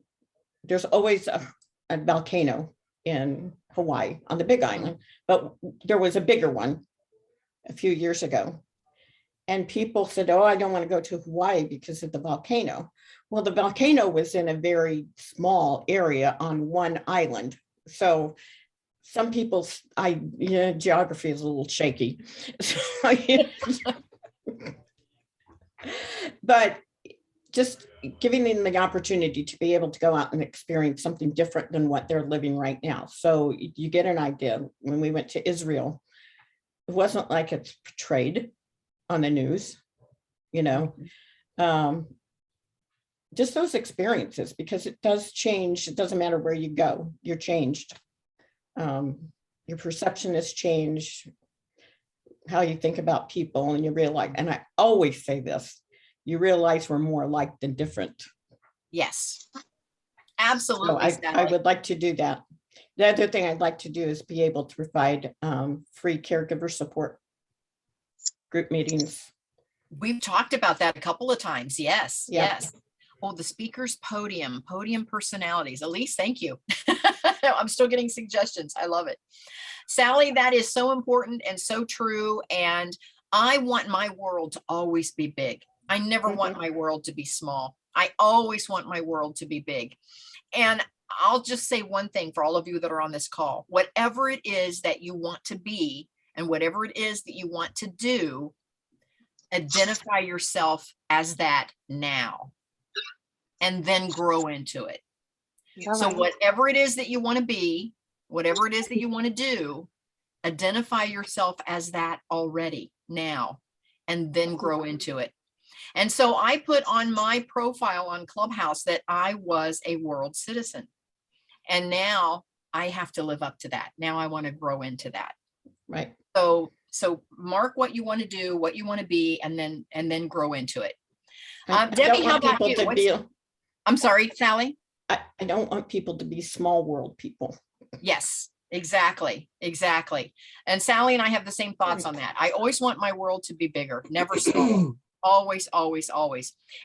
there's always a volcano in Hawaii on the Big Island, but there was a bigger one a few years ago. And people said, oh, I don't want to go to Hawaii because of the volcano. Well, the volcano was in a very small area on one island. So some people, geography is a little shaky. But just giving them the opportunity to be able to go out and experience something different than what they're living right now. So you get an idea. When we went to Israel, it wasn't like it's portrayed on the news, just those experiences, because it does change. It doesn't matter where you go, you're changed. Your perception has changed, how you think about people, and you realize, and I always say this, you realize we're more alike than different. Yes, So absolutely. I would like to do that. The other thing I'd like to do is be able to provide free caregiver support group meetings. We've talked about that a couple of times. Yes, Yeah. yes. Oh, the speaker's podium personalities. Elise, thank you. I'm still getting suggestions. I love it. Sally, that is so important and so true. And I want my world to always be big. I never want my world to be small. I always want my world to be big. And I'll just say one thing for all of you that are on this call, whatever it is that you want to be and whatever it is that you want to do, identify yourself as that now and then grow into it. So whatever it is that you want to be, whatever it is that you want to do, identify yourself as that already now and then grow into it. And so I put on my profile on Clubhouse that I was a world citizen. And now I have to live up to that. Now I want to grow into that. Right. So mark what you want to do, what you want to be, and then grow into it. Debbie, how about you? I'm sorry, Sally. I don't want people to be small world people. Yes, exactly. And Sally and I have the same thoughts on that. I always want my world to be bigger, never small. Always.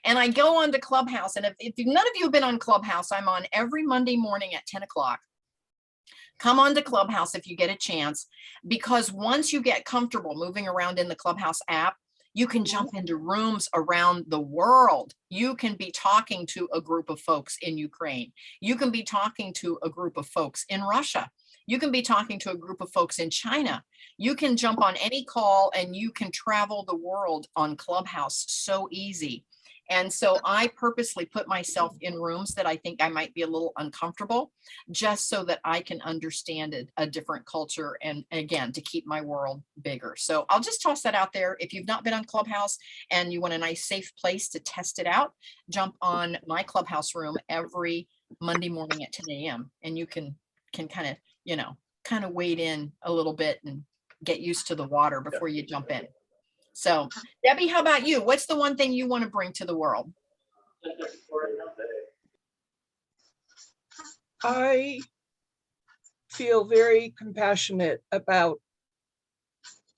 And I go on to Clubhouse. And if none of you have been on Clubhouse, I'm on every Monday morning at 10 o'clock. Come on to Clubhouse if you get a chance, because once you get comfortable moving around in the Clubhouse app, you can jump into rooms around the world. You can be talking to a group of folks in Ukraine. You can be talking to a group of folks in Russia. You can be talking to a group of folks in China. You can jump on any call and you can travel the world on Clubhouse so easy. And so I purposely put myself in rooms that I think I might be a little uncomfortable, just so that I can understand a different culture and, again, to keep my world bigger. So I'll just toss that out there. If you've not been on Clubhouse and you want a nice safe place to test it out, jump on my Clubhouse room every Monday morning at 10 a.m. and you can kind of wade in a little bit and get used to the water before you jump in. So Debbie, how about you? What's the one thing you want to bring to the world? I feel very compassionate about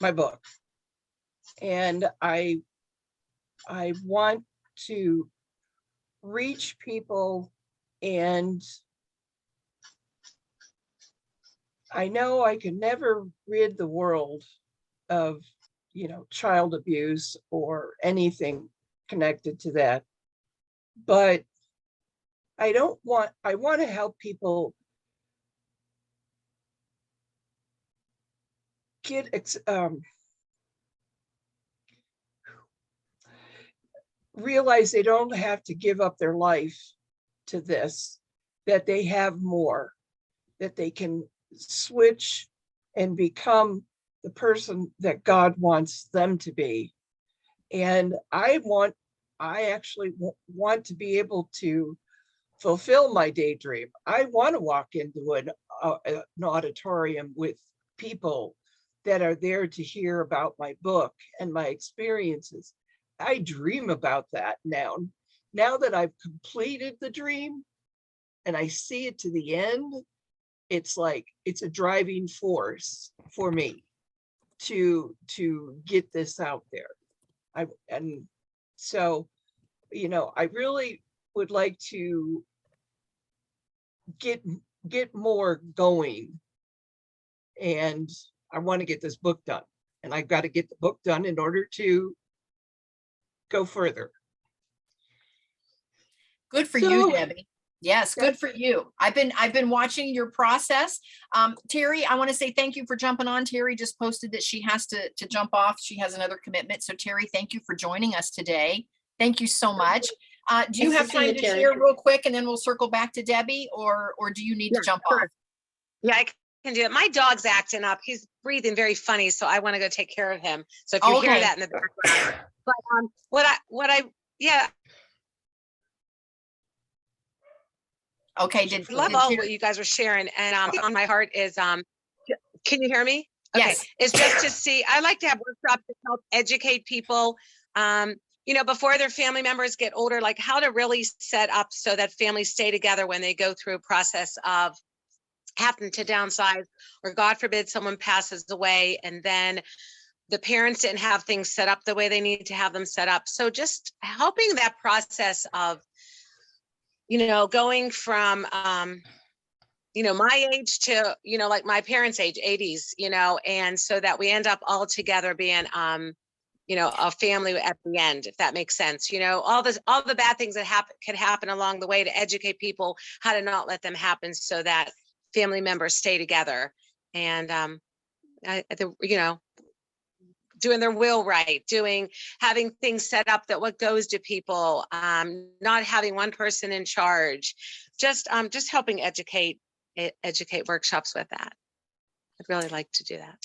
my book. And I want to reach people, and I know I can never rid the world of child abuse or anything connected to that. But I want to help people get, realize they don't have to give up their life to this, that they have more, that they can switch and become the person that God wants them to be, And I actually want to be able to fulfill my daydream. I want to walk into an auditorium with people that are there to hear about my book and my experiences. I dream about that now. Now that I've completed the dream and I see it to the end, it's like, it's a driving force for me to get this out there. So, you know, I really would like to get more going, and I want to get this book done, and I've got to get the book done in order to go further. Good for you, Debbie. Yes, good for you. I've been watching your process. Terry, I want to say thank you for jumping on. Terry just posted that she has to jump off. She has another commitment. So Terry, thank you for joining us today. Thank you so much. Do you have time to share real quick, and then we'll circle back to Debbie, or do you need to jump off? Yeah, I can do it. My dog's acting up. He's breathing very funny, so I want to go take care of him. So if you hear that in the background, but yeah. Okay. I love all what you guys are sharing, and on my heart is can you hear me? Okay. Yes. It's just to see. I like to have workshops to help educate people. You know, before their family members get older, like how to really set up so that families stay together when they go through a process of having to downsize, or God forbid someone passes away and then the parents didn't have things set up the way they need to have them set up. So just helping that process of, you know, going from, you know, my age to, you know, like my parents' age, 80s, you know, and so that we end up all together being, you know, a family at the end, if that makes sense. You know, all the bad things that can happen along the way, to educate people how to not let them happen, so that family members stay together. And, you know, doing their will right, having things set up that what goes to people, not having one person in charge, just helping educate workshops with that. I'd really like to do that.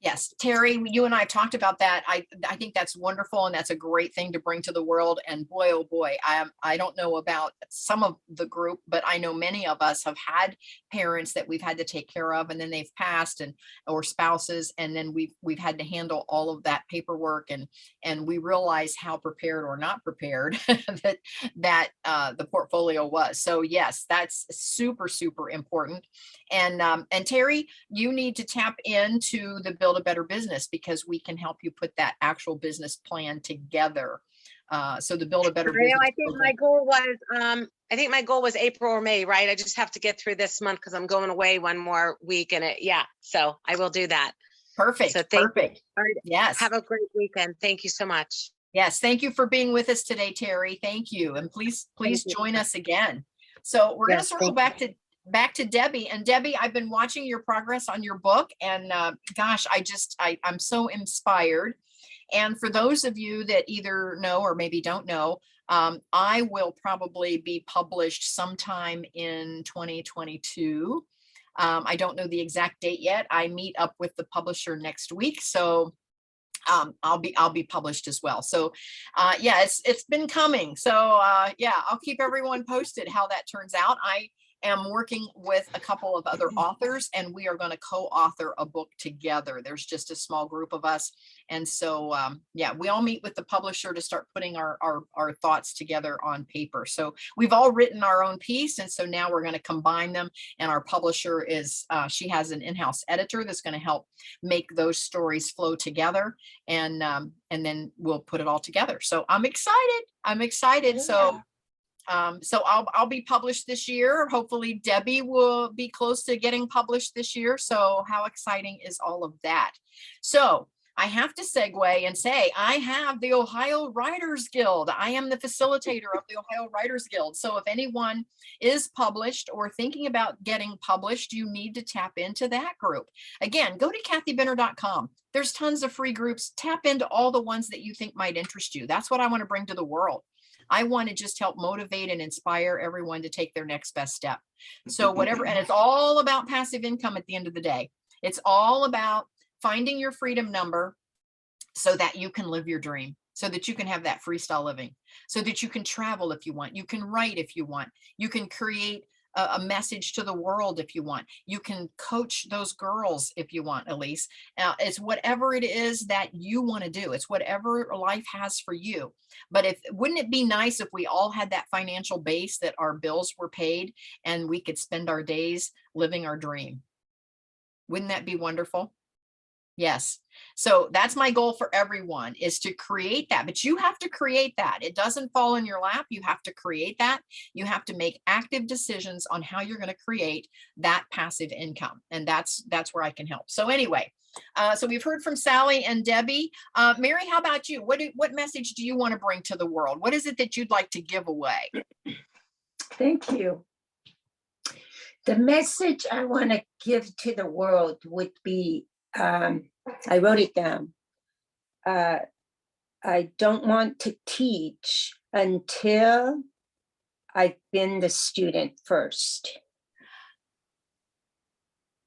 Yes, Terry, you and I talked about that. I think that's wonderful, and that's a great thing to bring to the world. And boy, oh boy, I don't know about some of the group, but I know many of us have had parents that we've had to take care of, and then they've passed, or spouses, and then we've had to handle all of that paperwork, and we realize how prepared or not prepared that the portfolio was. So yes, that's super, super important. And Terry, you need to tap into the Build a Better Business, because we can help you put that actual business plan together. So the Build a Better Business. I think my goal was April or May, right? I just have to get through this month because I'm going away one more week, and so I will do that. Perfect. So perfect. Yes. Have a great weekend. Thank you so much. Yes. Thank you for being with us today, Terry. Thank you. And please join us again. So we're going to circle back to Debbie. And Debbie, I've been watching your progress on your book, and gosh, I'm so inspired. And for those of you that either know or maybe don't know, I will probably be published sometime in 2022. I don't know the exact date yet. I meet up with the publisher next week, so I'll be published as well. So yeah, it's been coming. So yeah, I'll keep everyone posted how that turns out. I am working with a couple of other authors, and we are going to co-author a book together. There's just a small group of us. And so, yeah, we all meet with the publisher to start putting our thoughts together on paper. So we've all written our own piece. And so now we're going to combine them. And our publisher is, she has an in-house editor that's going to help make those stories flow together. And then we'll put it all together. So I'm excited. Yeah. So I'll be published this year. Hopefully Debbie will be close to getting published this year. So how exciting is all of that? So I have to segue and say, I have the Ohio Writers Guild. I am the facilitator of the Ohio Writers Guild. So if anyone is published or thinking about getting published, you need to tap into that group. Again, go to kathybenner.com. There's tons of free groups. Tap into all the ones that you think might interest you. That's what I want to bring to the world. I want to just help motivate and inspire everyone to take their next best step. So whatever, and it's all about passive income at the end of the day. It's all about finding your freedom number so that you can live your dream. so that you can have that freestyle living, so that you can travel if you want, you can write if you want, you can create a message to the world if you want, you can coach those girls if you want, Elise. It's whatever it is that you want to do. It's whatever life has for you. But wouldn't it be nice if we all had that financial base, that our bills were paid and we could spend our days living our dream? Wouldn't that be wonderful? Yes. So that's my goal for everyone, is to create that, but you have to create that. It doesn't fall in your lap. You have to create that. You have to make active decisions on how you're going to create that passive income. And that's where I can help. So anyway, so we've heard from Sally and Debbie. Mary, how about you? What message do you want to bring to the world? What is it that you'd like to give away? Thank you. The message I want to give to the world would be, I wrote it down. I don't want to teach until I've been the student first.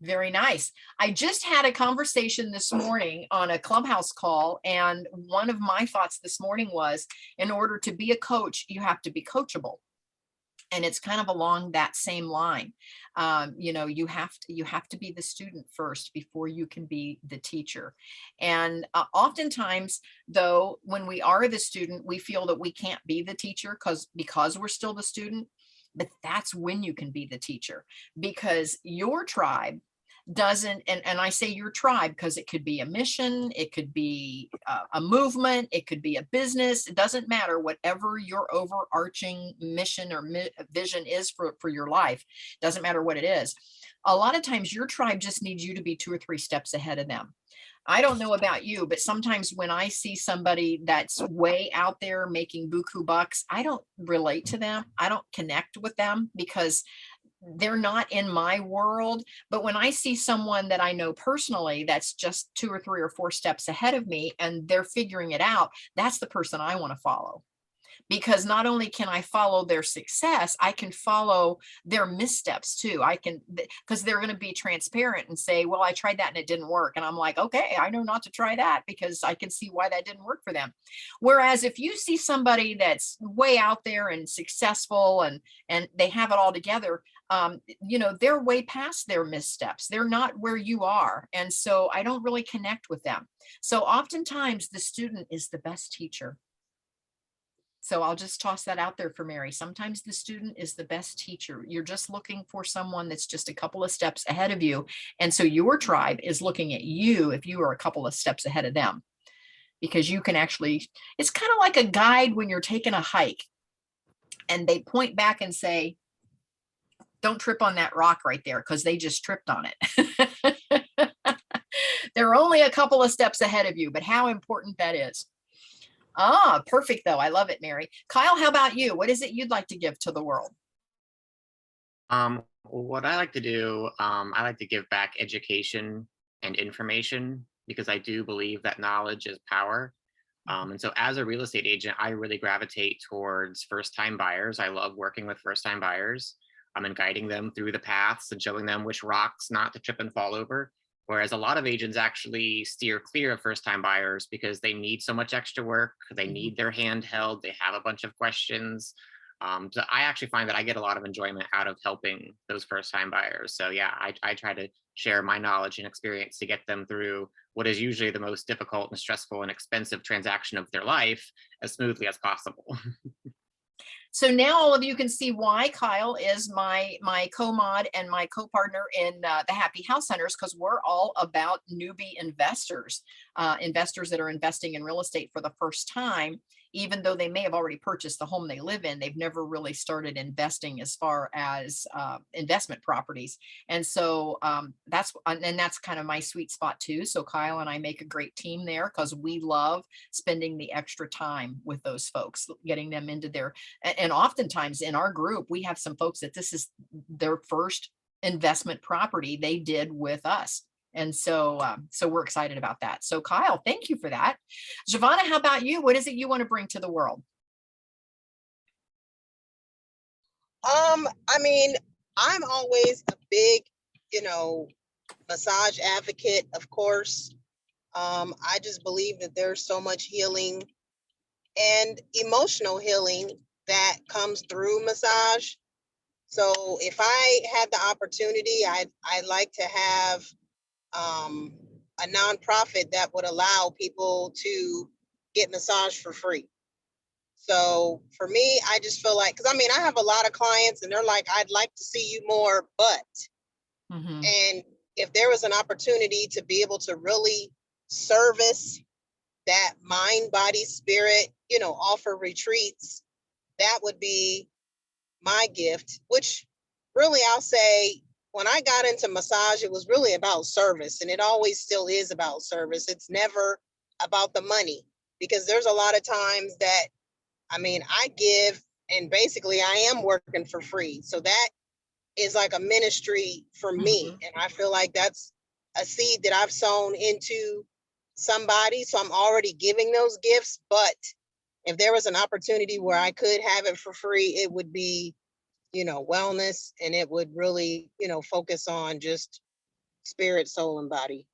Very nice. I just had a conversation this morning on a Clubhouse call, and one of my thoughts this morning was, in order to be a coach, you have to be coachable. And it's kind of along that same line. You have to be the student first before you can be the teacher. And oftentimes, though, when we are the student, we feel that we can't be the teacher because we're still the student. But that's when you can be the teacher, because your tribe doesn't, and I say your tribe because it could be a mission, it could be a movement, it could be a business. It doesn't matter. Whatever your overarching mission or vision is for your life, doesn't matter what it is. A lot of times your tribe just needs you to be 2 or 3 steps ahead of them. I don't know about you, but sometimes when I see somebody that's way out there making buku bucks, I don't relate to them. I don't connect with them because they're not in my world. But when I see someone that I know personally that's just 2 or 3 or 4 steps ahead of me and they're figuring it out, that's the person I want to follow. Because not only can I follow their success, I can follow their missteps too. Because they're going to be transparent and say, well, I tried that and it didn't work. And I'm like, okay, I know not to try that because I can see why that didn't work for them. Whereas if you see somebody that's way out there and successful and they have it all together, they're way past their missteps. They're not where you are. And so I don't really connect with them. So oftentimes the student is the best teacher. So I'll just toss that out there for Mary. Sometimes the student is the best teacher. You're just looking for someone that's just a couple of steps ahead of you. And so your tribe is looking at you if you are a couple of steps ahead of them, because you can actually, it's kind of like a guide when you're taking a hike and they point back and say, don't trip on that rock right there, because they just tripped on it. They're only a couple of steps ahead of you, but how important that is. Ah, perfect though. I love it, Mary. Kyle, how about you? What is it you'd like to give to the world? What I like to do, I like to give back education and information, because I do believe that knowledge is power. And so as a real estate agent, I really gravitate towards first-time buyers. I love working with first-time buyers. And guiding them through the paths and showing them which rocks not to trip and fall over. Whereas a lot of agents actually steer clear of first-time buyers because they need so much extra work. They need their hand held. They have a bunch of questions. So I actually find that I get a lot of enjoyment out of helping those first-time buyers. So yeah, I try to share my knowledge and experience to get them through what is usually the most difficult and stressful and expensive transaction of their life as smoothly as possible. So now all of you can see why Kyle is my co-mod and my co-partner in the Happy House Hunters, because we're all about newbie investors, investors that are investing in real estate for the first time. Even though they may have already purchased the home they live in, they've never really started investing as far as investment properties. And so that's kind of my sweet spot too. So Kyle and I make a great team there because we love spending the extra time with those folks, getting them into their, and oftentimes in our group, we have some folks that this is their first investment property they did with us. And so, so we're excited about that. So Kyle, thank you for that. Giovanna, how about you? What is it you want to bring to the world? I mean, I'm always a big, massage advocate, of course. I just believe that there's so much healing and emotional healing that comes through massage. So if I had the opportunity, I'd like to have a nonprofit that would allow people to get massage for free. So for me, I just feel like, because I mean, I have a lot of clients and they're like, I'd like to see you more, but, and if there was an opportunity to be able to really service that mind, body, spirit, you know, offer retreats, that would be my gift, which really I'll say when I got into massage, it was really about service, and it always still is about service. It's never about the money, because there's a lot of times that, I mean, I give and basically I am working for free. So that is like a ministry for me. And I feel like that's a seed that I've sown into somebody. So I'm already giving those gifts. But if there was an opportunity where I could have it for free, it would be, you know, wellness, and it would really, you know, focus on just spirit, soul, and body.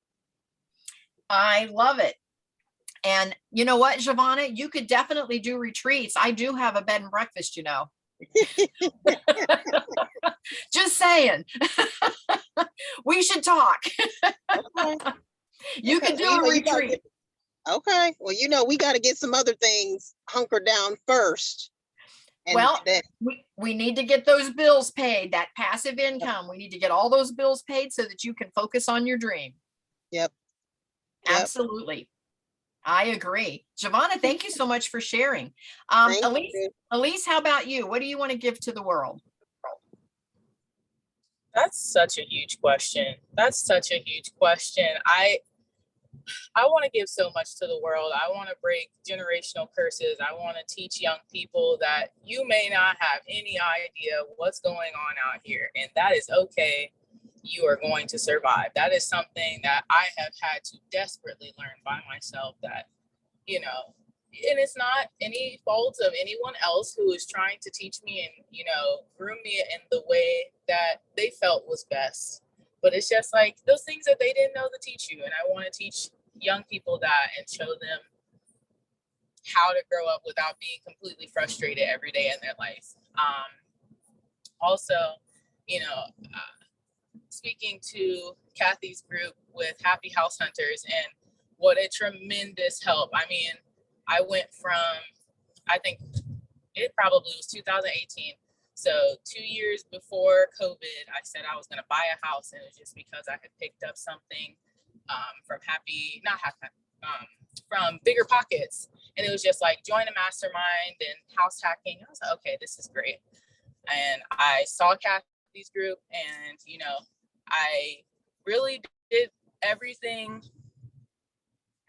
I love it. And you know what, Giovanna, you could definitely do retreats. I do have a bed and breakfast, you know. Just saying. We should talk. Okay. You Okay. can do Well, you a know, you gotta retreat. okay. Well, you know, we got to get some other things hunkered down first. And Well, then, we need to get those bills paid, that passive income. We need to get all those bills paid so that you can focus on your dream. yep. Absolutely. I agree. Giovanna, thank you so much for sharing. Thank Elise, you. Elise, how about you? What do you want to give to the world? That's such a huge question. That's such a huge question. I want to give so much to the world. I want to break generational curses. I want to teach young people that you may not have any idea what's going on out here, and that is okay. You are going to survive. That is something that I have had to desperately learn by myself, that, you know, and it's not any fault of anyone else who is trying to teach me and, you know, groom me in the way that they felt was best. But it's just like those things that they didn't know to teach you. And I want to teach young people that and show them how to grow up without being completely frustrated every day in their life. Also, you know, speaking to Kathy's group with Happy House Hunters, and what a tremendous help. I mean, I went from, I think it probably was 2018. So 2 years before COVID, I said I was going to buy a house, and it was just because I had picked up something from Bigger Pockets. And it was just like, join a mastermind and house hacking. I was like, okay, this is great. And I saw Kathy's group, and, you know, I really did everything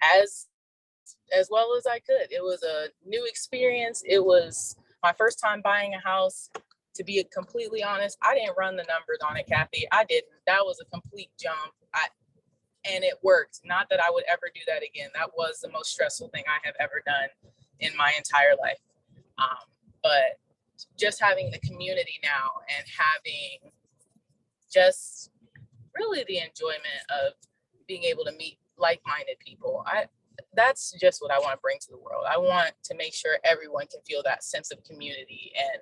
as well as I could. It was a new experience. It was my first time buying a house. To be completely honest, I didn't run the numbers on it, Kathy. I didn't. That was a complete jump. And it worked. Not that I would ever do that again. That was the most stressful thing I have ever done in my entire life. But just having the community now and having just really the enjoyment of being able to meet like-minded people, that's just what I want to bring to the world. I want to make sure everyone can feel that sense of community and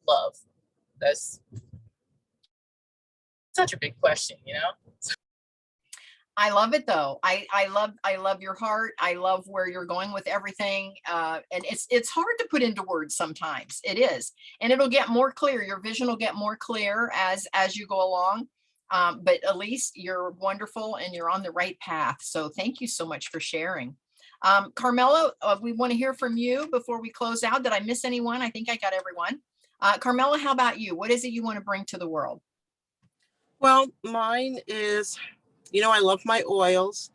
love. That's such a big question, you know? I love it though. I love your heart. I love where you're going with everything. And it's hard to put into words sometimes. It is, and it'll get more clear. Your vision will get more clear as you go along. But Elise, you're wonderful and you're on the right path. So thank you so much for sharing. Carmela, we want to hear from you before we close out. Did I miss anyone? I think I got everyone. Carmela, how about you? What is it you want to bring to the world? Well, mine is, you know, I love my oils,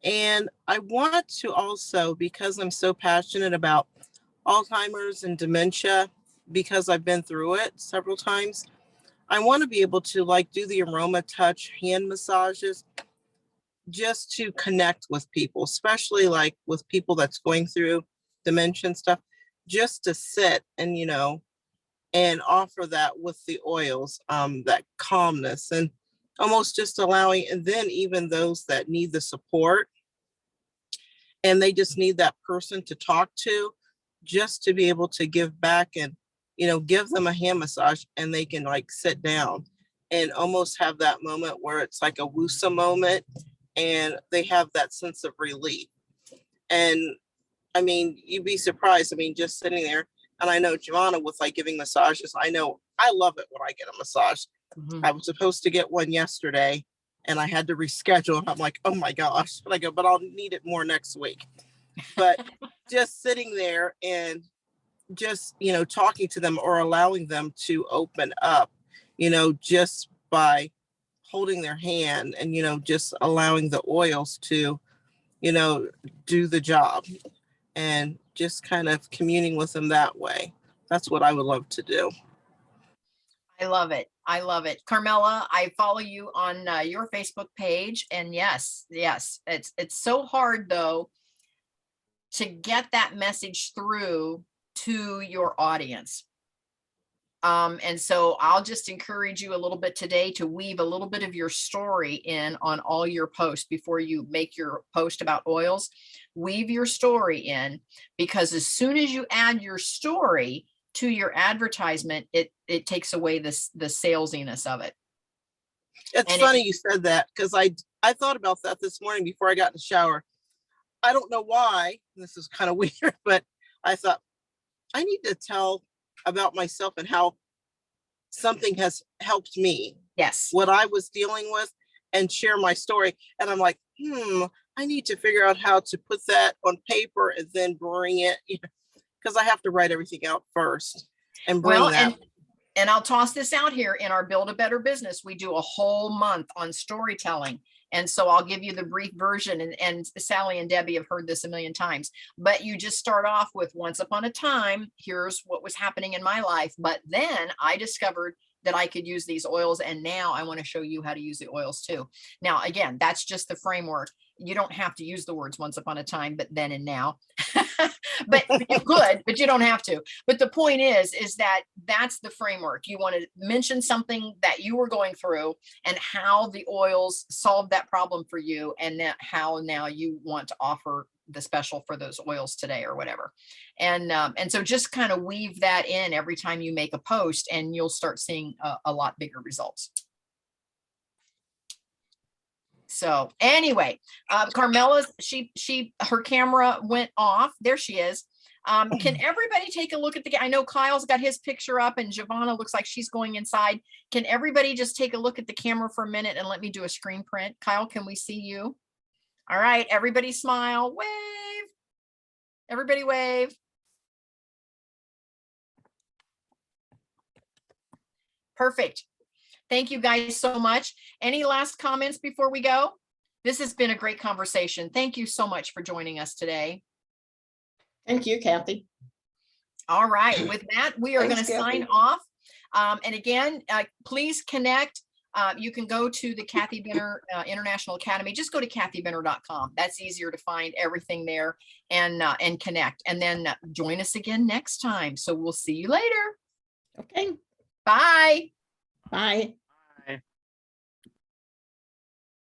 and I want to also, because I'm so passionate about Alzheimer's and dementia, because I've been through it several times, I want to be able to like do the aroma touch hand massages just to connect with people, especially like with people that's going through dementia and stuff, just to sit and, you know, and offer that with the oils, that calmness, and almost just allowing, and then even those that need the support and they just need that person to talk to, just to be able to give back and, give them a hand massage and they can like sit down and almost have that moment where it's like a woosah moment and they have that sense of relief. And I mean, you'd be surprised. I mean, just sitting there, and I know Giovanna with like giving massages, I know I love it when I get a massage. I was supposed to get one yesterday and I had to reschedule. And I'm like, oh my gosh. And I go, but I'll need it more next week. But just sitting there and just, talking to them or allowing them to open up, just by holding their hand and, just allowing the oils to, do the job and just kind of communing with them that way. That's what I would love to do. I love it. I love it. Carmela, I follow you on your Facebook page. And yes, it's so hard though to get that message through to your audience. And so I'll just encourage you a little bit today to weave a little bit of your story in on all your posts before you make your post about oils. Weave your story in, because as soon as you add your story to your advertisement, it takes away the salesiness of it. It's funny you said that, because I thought about that this morning before I got in the shower. I don't know why, this is kind of weird, but I thought I need to tell about myself and how something has helped me. Yes. What I was dealing with, and share my story. And I'm like, I need to figure out how to put that on paper and then bring it, because I have to write everything out first and bring that. And I'll toss this out here. In our Build a Better Business, we do a whole month on storytelling. And so I'll give you the brief version, and Sally and Debbie have heard this a million times, but you just start off with, once upon a time, here's what was happening in my life. But then I discovered that I could use these oils, and now I want to show you how to use the oils too. Now, again, that's just the framework. You don't have to use the words once upon a time, but then and now. But you could, but you don't have to. But the point is that that's the framework. You want to mention something that you were going through and how the oils solved that problem for you, and how now you want to offer the special for those oils today or whatever. And so just kind of weave that in every time you make a post, and you'll start seeing a lot bigger results. So anyway, Carmela's, her camera went off. There she is. Can everybody take a look at I know Kyle's got his picture up, and Giovanna looks like she's going inside. Can everybody just take a look at the camera for a minute and let me do a screen print? Kyle, can we see you? All right, everybody smile, wave. Everybody wave. Perfect. Thank you guys so much. Any last comments before we go? This has been a great conversation. Thank you so much for joining us today. Thank you, Kathy. All right, with that, we are going to sign off. And again, please connect. You can go to the Kathy Benner International Academy. Just go to kathybenner.com. That's easier to find everything there, and connect. And then join us again next time. So we'll see you later. Okay. Bye. Bye.